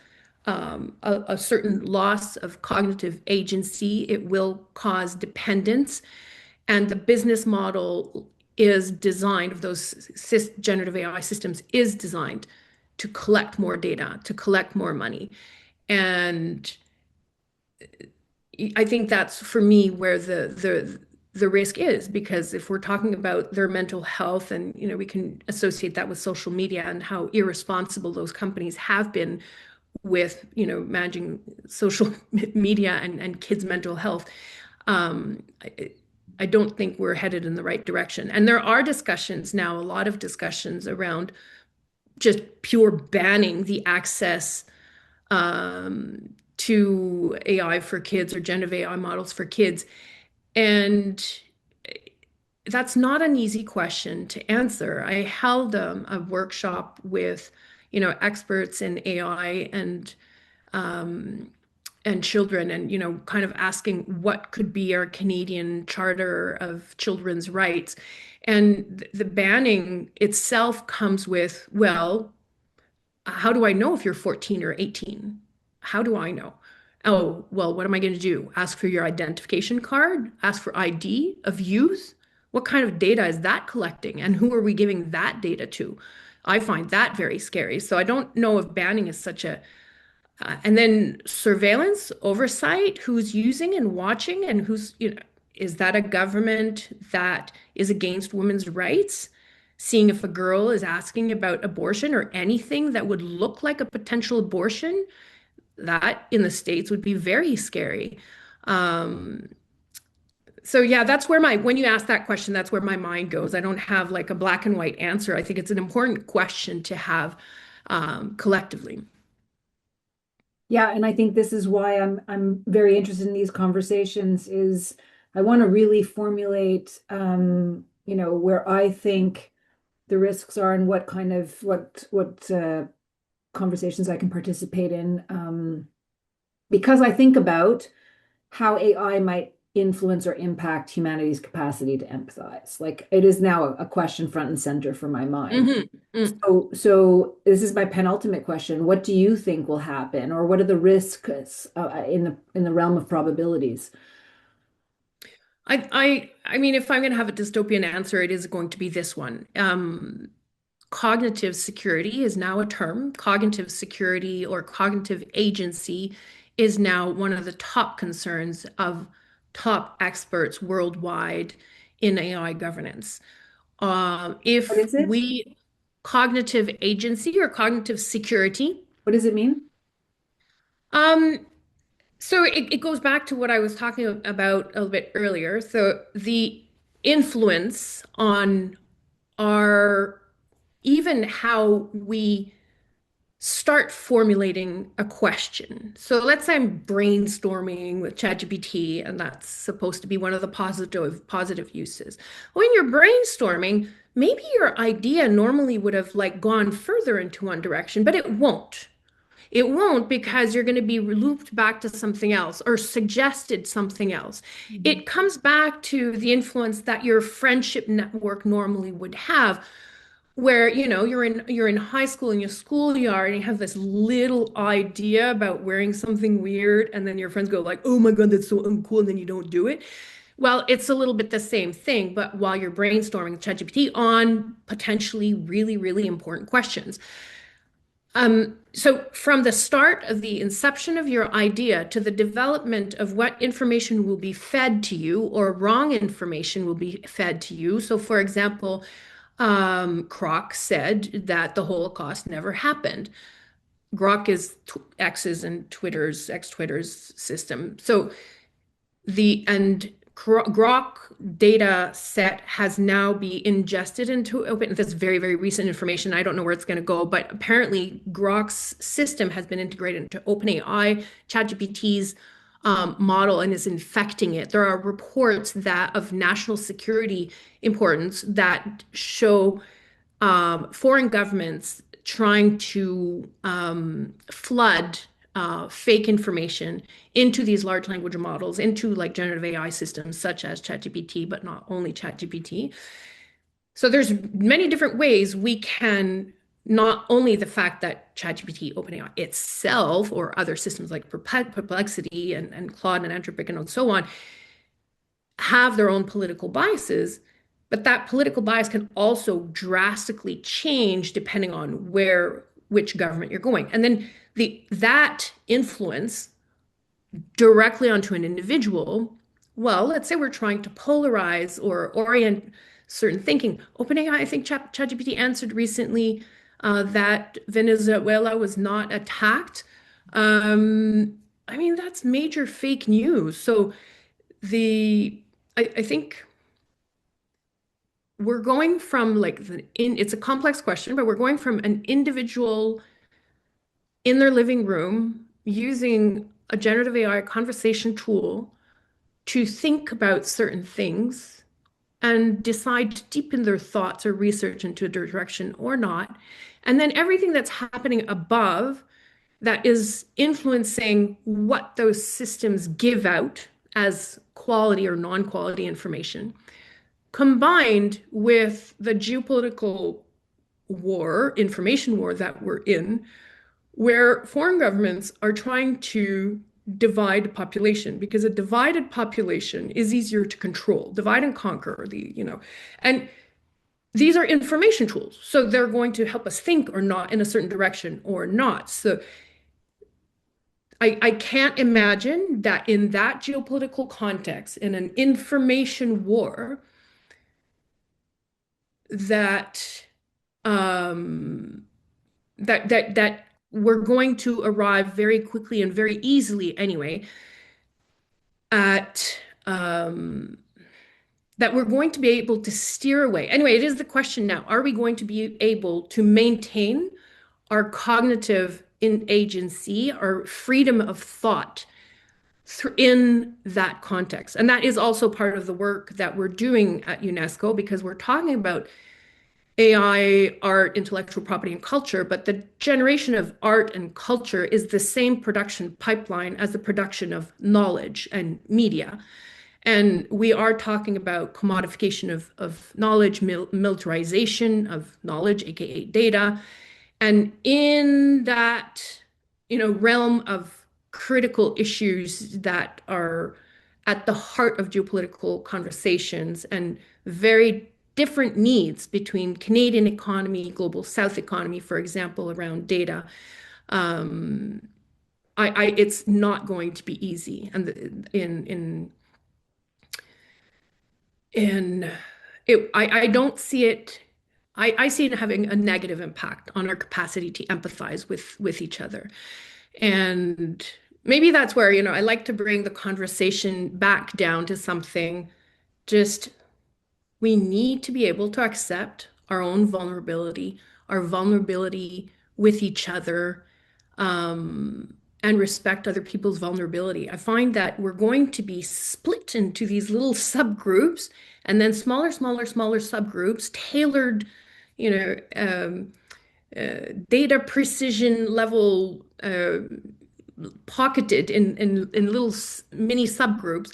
a certain loss of cognitive agency. It will cause dependence, and the business model is designed, of those generative AI systems, is designed to collect more data, to collect more money. And I think that's, for me, where the risk is, because if we're talking about their mental health, and we can associate that with social media and how irresponsible those companies have been with managing social media and kids' mental health, I don't think we're headed in the right direction. And there are discussions now, a lot of discussions around just pure banning the access to AI for kids, or generative AI models for kids. And that's not an easy question to answer. I held a workshop with experts in AI and children, and kind of asking what could be our Canadian Charter of Children's Rights. And the banning itself comes with, well, how do I know if you're 14 or 18? How do I know? Oh, well, what am I going to do? Ask for your identification card? Ask for ID of youth? What kind of data is that collecting? And who are we giving that data to? I find that very scary. So I don't know if banning is such a and then surveillance, oversight, who's using and watching, and who's, is that a government that is against women's rights? Seeing if a girl is asking about abortion or anything that would look like a potential abortion, that in the States would be very scary. So yeah, that's where when you ask that question, that's where my mind goes. I don't have like a black and white answer. I think it's an important question to have collectively. Yeah, and I think this is why I'm very interested in these conversations. Is I want to really formulate, where I think the risks are, and what kind of what conversations I can participate in, because I think about how AI might influence or impact humanity's capacity to empathize? Like, it is now a question front and center for my mind. So this is my penultimate question. What do you think will happen, or what are the risks in the realm of probabilities? I mean, if I'm going to have a dystopian answer, it is going to be this one. Cognitive security is now a term. Cognitive security or cognitive agency is now one of the top concerns of top experts worldwide in AI governance. What If is it? cognitive agency or cognitive security. What does it mean? So it goes back to what I was talking about a little bit earlier. So the influence on our, even how we start formulating a question. So let's say I'm brainstorming with ChatGPT, and that's supposed to be one of the positive uses. When you're brainstorming, maybe your idea normally would have like gone further into one direction, but it won't. It won't, because you're going to be looped back to something else or suggested something else. It comes back to the influence that your friendship network normally would have, where you're in high school in your schoolyard and you have this little idea about wearing something weird, and then your friends go like, "Oh my God, that's so uncool," and then you don't do it. Well, it's a little bit the same thing, but while you're brainstorming ChatGPT on potentially really, really important questions. So from the start of the inception of your idea to the development of what information will be fed to you or wrong information will be fed to you. So for example, Kroc said that the Holocaust never happened. Grok is X's and ex-Twitter's system. So Grok data set has now been ingested into open. That's very, very recent information. I don't know where it's going to go, but apparently Grok's system has been integrated into OpenAI, ChatGPT's model, and is infecting it. There are reports that of national security importance that show foreign governments trying to flood fake information into these large language models, into like generative AI systems such as ChatGPT, but not only ChatGPT. So there's many different ways we can, not only the fact that ChatGPT, OpenAI itself, or other systems like Perplexity and Claude and Anthropic and so on, have their own political biases, but that political bias can also drastically change depending on which government you're going. And then that influence directly onto an individual, well, let's say we're trying to polarize or orient certain thinking. OpenAI, I think ChatGPT answered recently that Venezuela was not attacked. I mean, that's major fake news. So I think we're going from it's a complex question, but we're going from an individual in their living room using a generative AI conversation tool to think about certain things and decide to deepen their thoughts or research into a direction or not. And then everything that's happening above that is influencing what those systems give out as quality or non-quality information, combined with the geopolitical war, information war that we're in, where foreign governments are trying to divide population, because a divided population is easier to control. Divide and conquer, and these are information tools. So they're going to help us think or not in a certain direction or not. So I can't imagine that in that geopolitical context, in an information war, that that we're going to arrive very quickly and very easily anyway at that we're going to be able to steer away. Anyway, it is the question now, are we going to be able to maintain our cognitive agency, our freedom of thought in that context? And that is also part of the work that we're doing at UNESCO, because we're talking about AI, art, intellectual property, and culture, but the generation of art and culture is the same production pipeline as the production of knowledge and media. And we are talking about commodification of knowledge, militarization of knowledge, aka data. And in that, realm of critical issues that are at the heart of geopolitical conversations and very different needs between Canadian economy, global South economy, for example, around data. Um, it's not going to be easy, and I don't see it. I see it having a negative impact on our capacity to empathize with each other. And maybe that's where, I like to bring the conversation back down to something just we need to be able to accept our vulnerability with each other, and respect other people's vulnerability. I find that we're going to be split into these little subgroups and then smaller, smaller, smaller subgroups, tailored, data precision level, pocketed in little mini subgroups,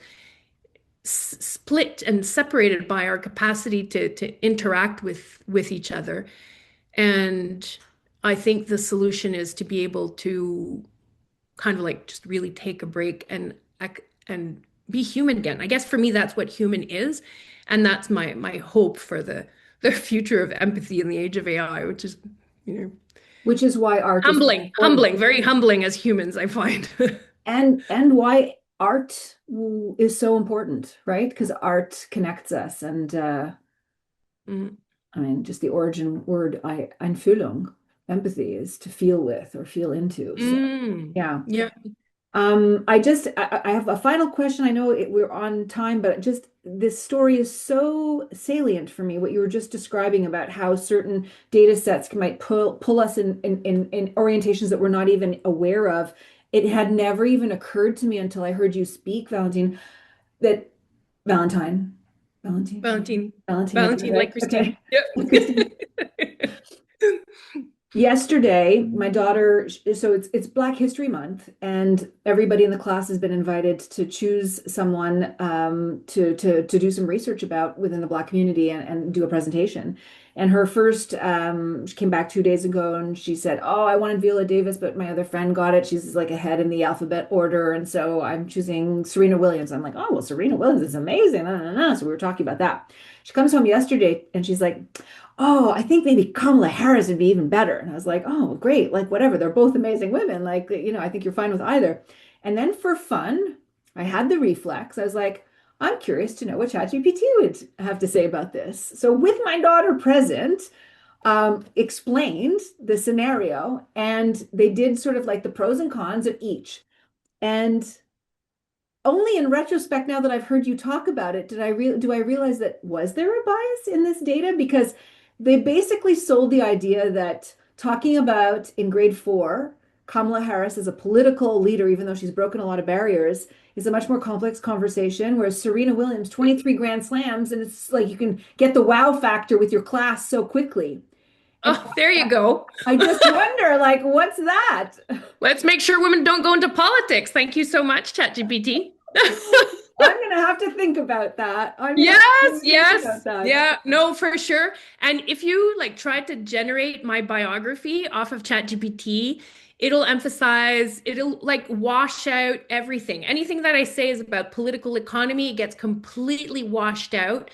split and separated by our capacity to interact with each other. And I think the solution is to be able to kind of like just really take a break and be human again. I guess for me, that's what human is. And that's my hope for the future of empathy in the age of AI, which is, which is why art humbling, very humbling as humans, I find. and why art is so important, right? Because art connects us. And I mean, just the origin word, Einfühlung, empathy, is to feel with or feel into. So, yeah. I have a final question. I know we're on time, but just this story is so salient for me, what you were just describing about how certain data sets might pull us in orientations that we're not even aware of. It had never even occurred to me until I heard you speak, Valentine, that Valentine, like Christine. Okay. Yep. Yesterday, my daughter, so it's Black History Month, and everybody in the class has been invited to choose someone to do some research about within the Black community and do a presentation. And her first, she came back 2 days ago and she said, "Oh, I wanted Viola Davis, but my other friend got it. She's like ahead in the alphabet order, and so I'm choosing Serena Williams." I'm like, "Oh, well, Serena Williams is amazing." So we were talking about that. She comes home yesterday and she's like, "Oh, I think maybe Kamala Harris would be even better." And I was like, "Oh, great. Like, whatever. They're both amazing women. Like, I think you're fine with either." And then for fun, I had the reflex. I was like, I'm curious to know what ChatGPT would have to say about this. So with my daughter present, explained the scenario, and they did sort of like the pros and cons of each. And only in retrospect, now that I've heard you talk about it, do I realize that was there a bias in this data? Because they basically sold the idea that talking about in grade 4, Kamala Harris as a political leader, even though she's broken a lot of barriers, is a much more complex conversation. Whereas Serena Williams, 23 Grand Slams, and it's like you can get the wow factor with your class so quickly. Oh, there you go. I just wonder, like, what's that? Let's make sure women don't go into politics. Thank you so much, ChatGPT. I'm going to have to think about that. Yes. Yeah, no, for sure. And if you like try to generate my biography off of ChatGPT, it'll like wash out everything. Anything that I say is about political economy, it gets completely washed out.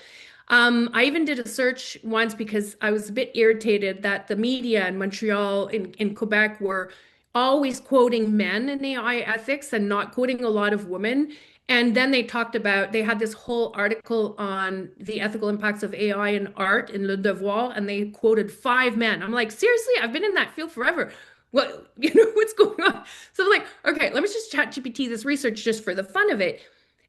I even did a search once because I was a bit irritated that the media in Montreal, in Quebec, were always quoting men in AI ethics and not quoting a lot of women. And then they had this whole article on the ethical impacts of AI in art in Le Devoir, and they quoted 5 men. I'm like, seriously, I've been in that field forever. What, what's going on? So I'm like, okay, let me just ChatGPT this research just for the fun of it.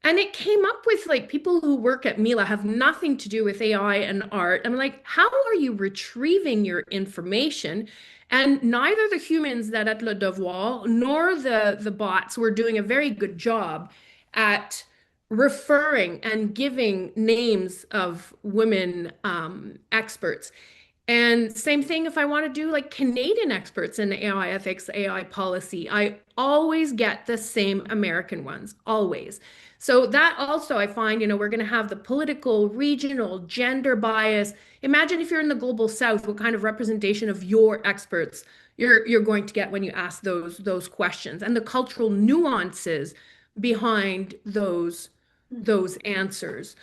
And it came up with like people who work at Mila have nothing to do with AI and art. I'm like, how are you retrieving your information? And neither the humans that at Le Devoir nor the bots were doing a very good job at referring and giving names of women experts. And same thing if I want to do like Canadian experts in AI ethics, AI policy, I always get the same American ones, always. So that also I find, we're going to have the political, regional, gender bias. Imagine if you're in the global south, what kind of representation of your experts you're going to get when you ask those questions and the cultural nuances behind those answers.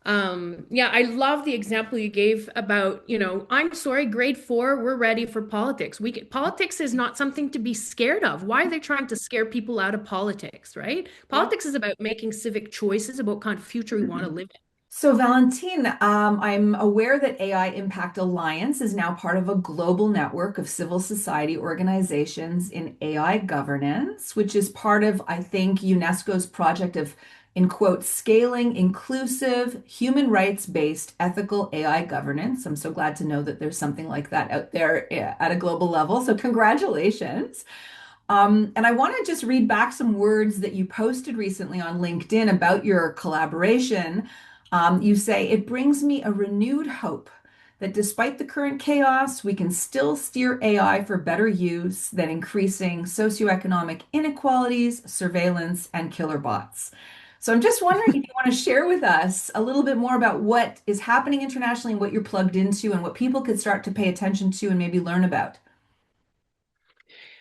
Yeah, I love the example you gave about, I'm sorry, grade 4, we're ready for politics. Politics is not something to be scared of. Why are they trying to scare people out of politics, right? Politics is about making civic choices about kind of future we want to live in. So, Valentine, I'm aware that AI Impact Alliance is now part of a global network of civil society organizations in AI governance, which is part of, I think, UNESCO's project of, in quote, scaling inclusive, human rights-based ethical AI governance. I'm so glad to know that there's something like that out there at a global level. So, congratulations. And I want to just read back some words that you posted recently on LinkedIn about your collaboration. You say, it brings me a renewed hope that despite the current chaos, we can still steer AI for better use than increasing socioeconomic inequalities, surveillance, and killer bots. So I'm just wondering if you want to share with us a little bit more about what is happening internationally and what you're plugged into and what people could start to pay attention to and maybe learn about.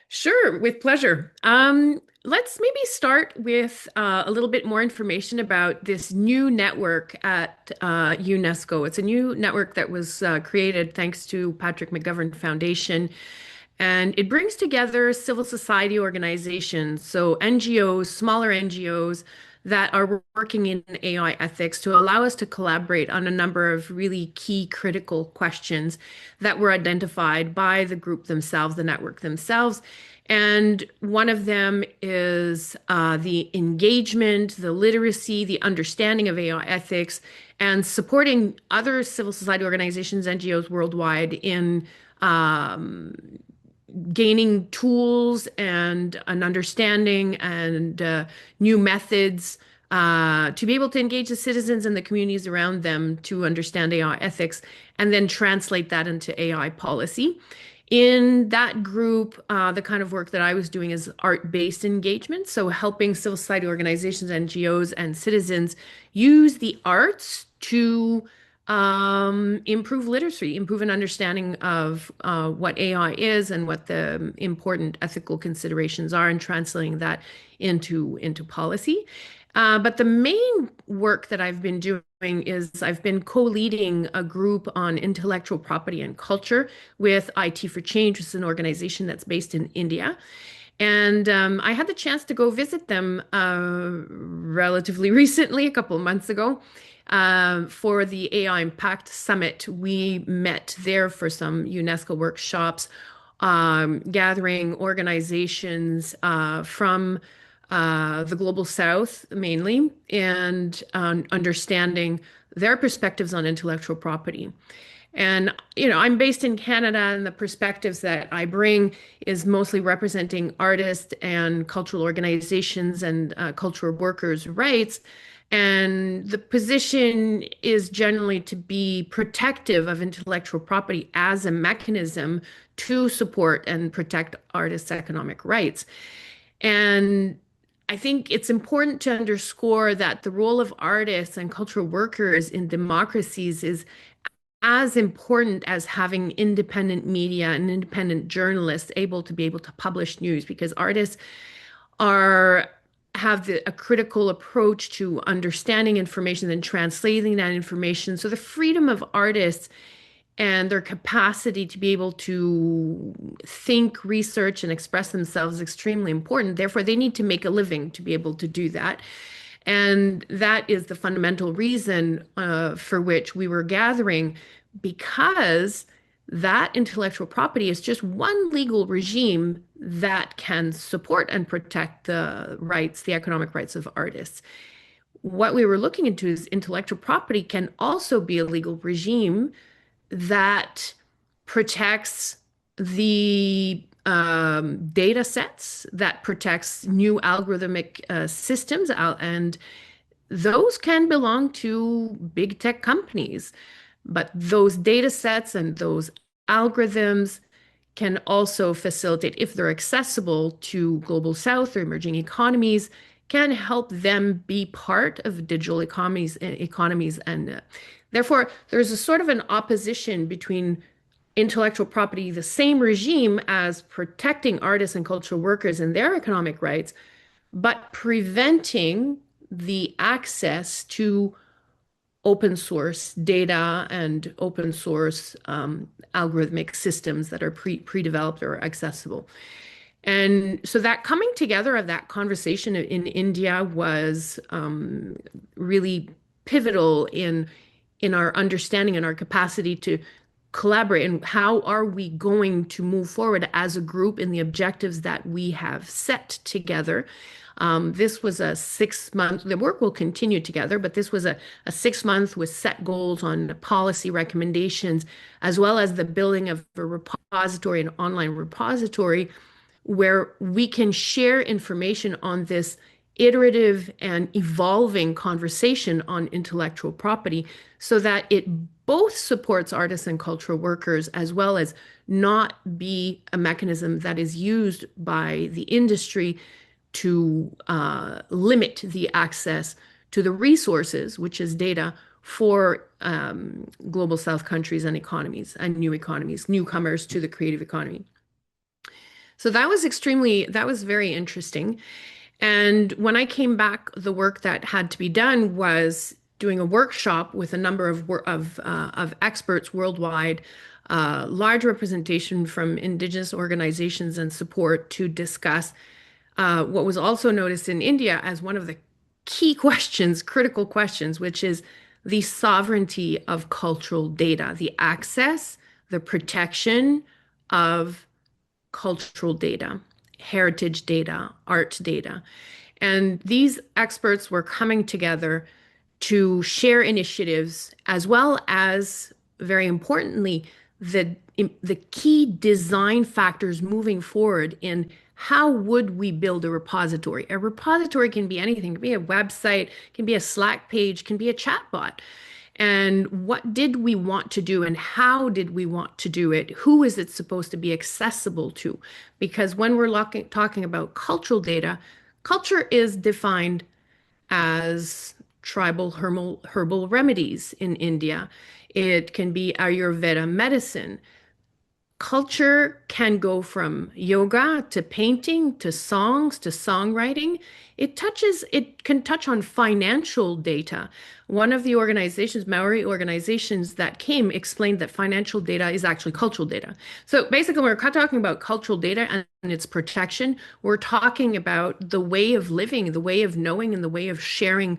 Sure, with pleasure. Let's maybe start with a little bit more information about this new network at UNESCO. It's a new network that was created thanks to Patrick McGovern Foundation, and it brings together civil society organizations, so NGOs, smaller NGOs that are working in AI ethics to allow us to collaborate on a number of really key critical questions that were identified by the group themselves, the network themselves. And one of them is the engagement, the literacy, the understanding of AI ethics, and supporting other civil society organizations, NGOs worldwide in gaining tools and an understanding and new methods to be able to engage the citizens and the communities around them to understand AI ethics and then translate that into AI policy. In that group, the kind of work that I was doing is art-based engagement, so helping civil society organizations, NGOs, and citizens use the arts to improve literacy, improve an understanding of what AI is and what the important ethical considerations are, and translating that into policy. But the main work that I've been doing is I've been co-leading a group on intellectual property and culture with IT for Change, which is an organization that's based in India. And I had the chance to go visit them relatively recently, a couple of months ago, for the AI Impact Summit. We met there for some UNESCO workshops, gathering organizations from the Global South mainly, and understanding their perspectives on intellectual property. And, I'm based in Canada, and the perspectives that I bring is mostly representing artists and cultural organizations and cultural workers' rights. And the position is generally to be protective of intellectual property as a mechanism to support and protect artists' economic rights. And I think it's important to underscore that the role of artists and cultural workers in democracies is as important as having independent media and independent journalists able to publish news, because artists have a critical approach to understanding information and translating that information. So the freedom of artists and their capacity to be able to think, research, and express themselves is extremely important. Therefore, they need to make a living to be able to do that. And that is the fundamental reason for which we were gathering, because that intellectual property is just one legal regime that can support and protect the rights, the economic rights of artists. What we were looking into is intellectual property can also be a legal regime that protects the data sets, that protects new algorithmic systems, and those can belong to big tech companies. But those data sets and those algorithms can also facilitate, if they're accessible to global south or emerging economies, can help them be part of digital economies. And therefore, there's a sort of an opposition between intellectual property, the same regime as protecting artists and cultural workers and their economic rights, but preventing the access to open source data and open source algorithmic systems that are pre-developed or accessible. And so that coming together of that conversation in India was really pivotal in our understanding and our capacity to collaborate, and how are we going to move forward as a group in the objectives that we have set together. This was a 6 month, the work will continue together, but this was a 6 month with set goals on policy recommendations, as well as the building of a repository, an online repository, where we can share information on this iterative and evolving conversation on intellectual property, so that it both supports artists and cultural workers, as well as not be a mechanism that is used by the industry to limit the access to the resources, which is data, for global South countries and economies and new economies, newcomers to the creative economy. So that was very interesting. And when I came back, the work that had to be done was doing a workshop with a number of experts worldwide, large representation from Indigenous organizations and support, to discuss what was also noticed in India as one of the key questions, critical questions, which is the sovereignty of cultural data, the access, the protection of cultural data, heritage data, art data. And these experts were coming together to share initiatives, as well as, very importantly, the key design factors moving forward in how would we build a repository. A repository can be anything. It can be a website, can be a Slack page, can be a chatbot. And what did we want to do, and how did we want to do it? Who is it supposed to be accessible to? Because when we're talking about cultural data, culture is defined as tribal herbal remedies in India. It can be Ayurveda medicine. Culture can go from yoga to painting to songs to songwriting. It can touch on financial data. One of the organizations, Maori organizations that came, explained that financial data is actually cultural data. So basically, when we're talking about cultural data and its protection, we're talking about the way of living, the way of knowing, and the way of sharing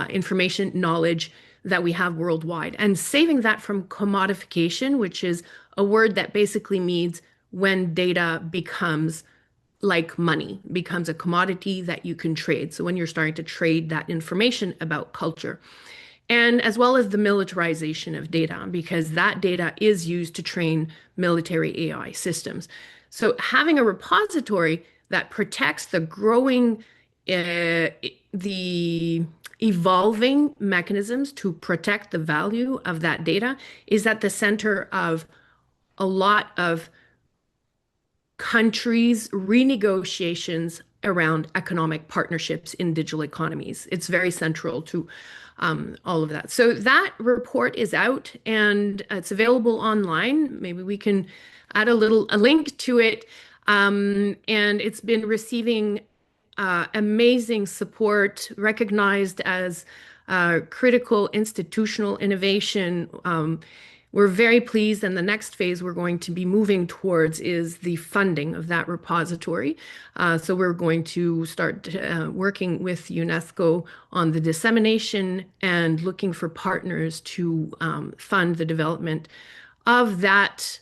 information, knowledge that we have worldwide, and saving that from commodification, which is a word that basically means when data becomes like money, becomes a commodity that you can trade. So when you're starting to trade that information about culture, and as well as the militarization of data, because that data is used to train military AI systems. So having a repository that protects the growing, the evolving mechanisms to protect the value of that data is at the center of a lot of countries' renegotiations around economic partnerships in digital economies. It's very central to all of that. So that report is out and it's available online. Maybe we can add a link to it. And it's been receiving amazing support, recognized as critical institutional innovation. We're very pleased, and the next phase we're going to be moving towards is the funding of that repository. So we're going to start working with UNESCO on the dissemination and looking for partners to fund the development of that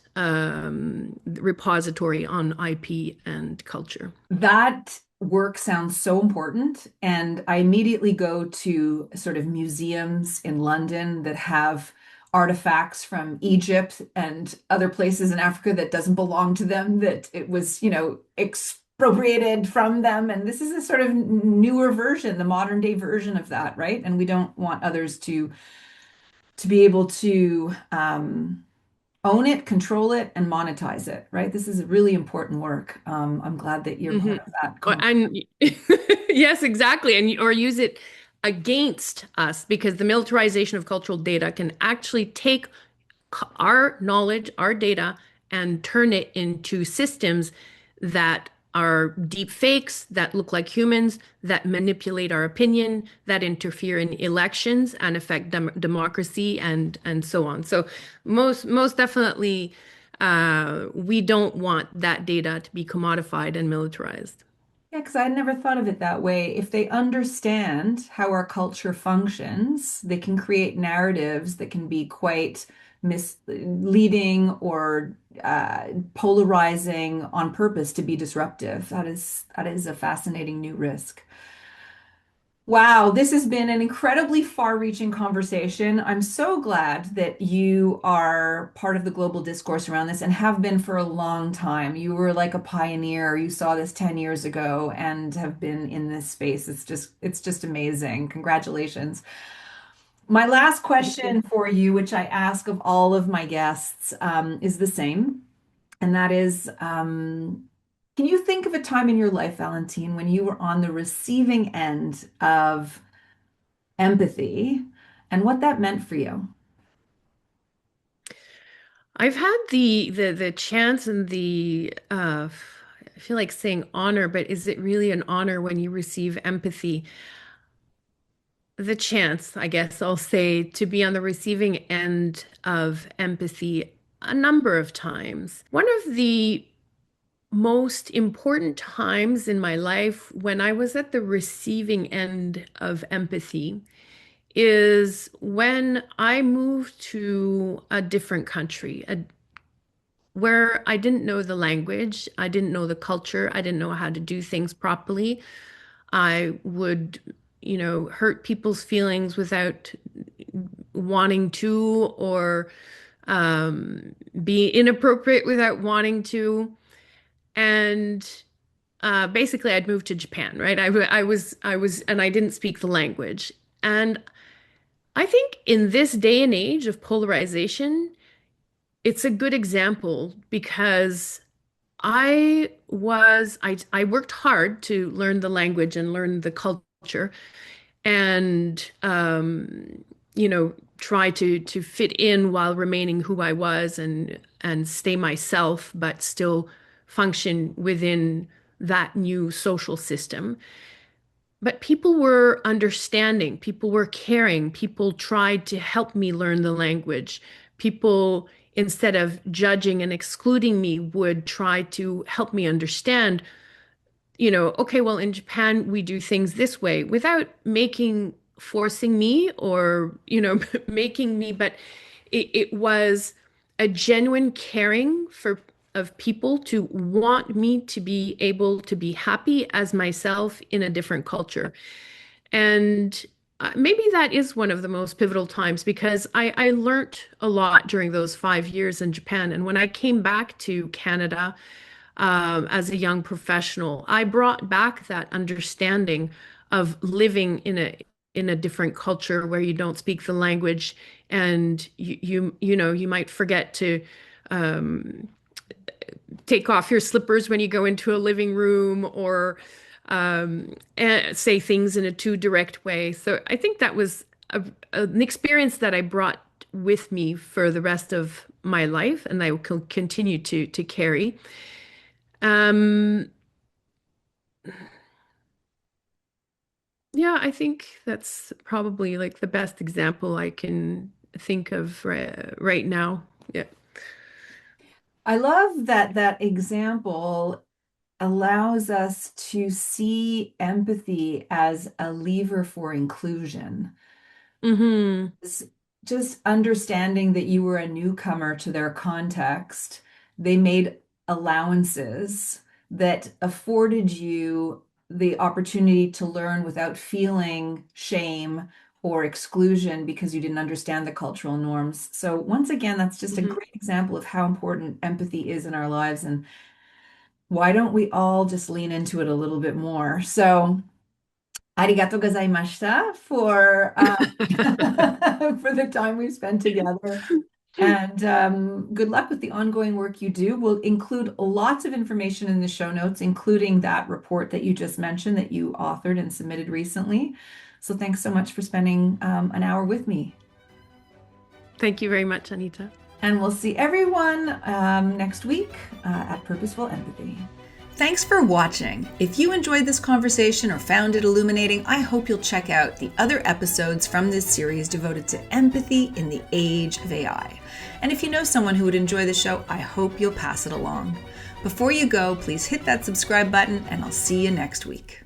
repository on IP and culture. That work sounds so important. And I immediately go to sort of museums in London that have artifacts from Egypt and other places in Africa that doesn't belong to them, that it was, expropriated from them. And this is a sort of newer version, the modern day version of that, right? And we don't want others to be able to own it, control it, and monetize it, right? This is really important work. I'm glad that you're Hmm. part of that And yes, exactly. And or use it against us because the militarization of cultural data can actually take our knowledge, our data, and turn it into systems that are deep fakes, that look like humans, that manipulate our opinion, that interfere in elections and affect democracy and so on. So most definitely, we don't want that data to be commodified and militarized. Yeah, because I never thought of it that way. If they understand how our culture functions, they can create narratives that can be quite misleading or polarizing on purpose to be disruptive. That is a fascinating new risk. Wow, this has been an incredibly far-reaching conversation. I'm so glad that you are part of the global discourse around this and have been for a long time. You were like a pioneer. You saw this 10 years ago and have been in this space. It's just amazing. Congratulations. My last Thank you. question for you, which I ask of all of my guests, is the same. And that is, can you think of a time in your life, Valentine, when you were on the receiving end of empathy and what that meant for you? I've had the chance and the I feel like saying honor, but is it really an honor when you receive empathy? The chance, I guess I'll say, to be on the receiving end of empathy a number of times. One of the most important times in my life when I was at the receiving end of empathy is when I moved to a different country, where I didn't know the language, I didn't know the culture, I didn't know how to do things properly. I would, hurt people's feelings without wanting to, or be inappropriate without wanting to. And basically, I'd moved to Japan, right? And I didn't speak the language. And I think in this day and age of polarization, it's a good example because I worked hard to learn the language and learn the culture and try to fit in while remaining who I was and stay myself, but still function within that new social system. But people were understanding, people were caring, people tried to help me learn the language. People, instead of judging and excluding me, would try to help me understand, okay, well, in Japan, we do things this way without forcing me or, making me, but it was a genuine caring of people to want me to be able to be happy as myself in a different culture. And maybe that is one of the most pivotal times because I learned a lot during those 5 years in Japan. And when I came back to Canada, as a young professional, I brought back that understanding of living in a different culture where you don't speak the language and you might forget to um, take off your slippers when you go into a living room or say things in a too direct way. So I think that was an experience that I brought with me for the rest of my life and I will continue to carry. Um, yeah, I think that's probably like the best example I can think of right now. Yeah. I love that that example allows us to see empathy as a lever for inclusion. Hmm. Just understanding that you were a newcomer to their context, they made allowances that afforded you the opportunity to learn without feeling shame or exclusion because you didn't understand the cultural norms. So once again, that's just a Hmm. great example of how important empathy is in our lives and why don't we all just lean into it a little bit more? So arigato gozaimashita for for the time we've spent together. And good luck with the ongoing work you do. We'll include lots of information in the show notes, including that report that you just mentioned that you authored and submitted recently. So thanks so much for spending an hour with me. Thank you very much, Anita. And we'll see everyone next week at Purposeful Empathy. Thanks for watching. If you enjoyed this conversation or found it illuminating, I hope you'll check out the other episodes from this series devoted to empathy in the age of AI. And if you know someone who would enjoy the show, I hope you'll pass it along. Before you go, please hit that subscribe button, and I'll see you next week.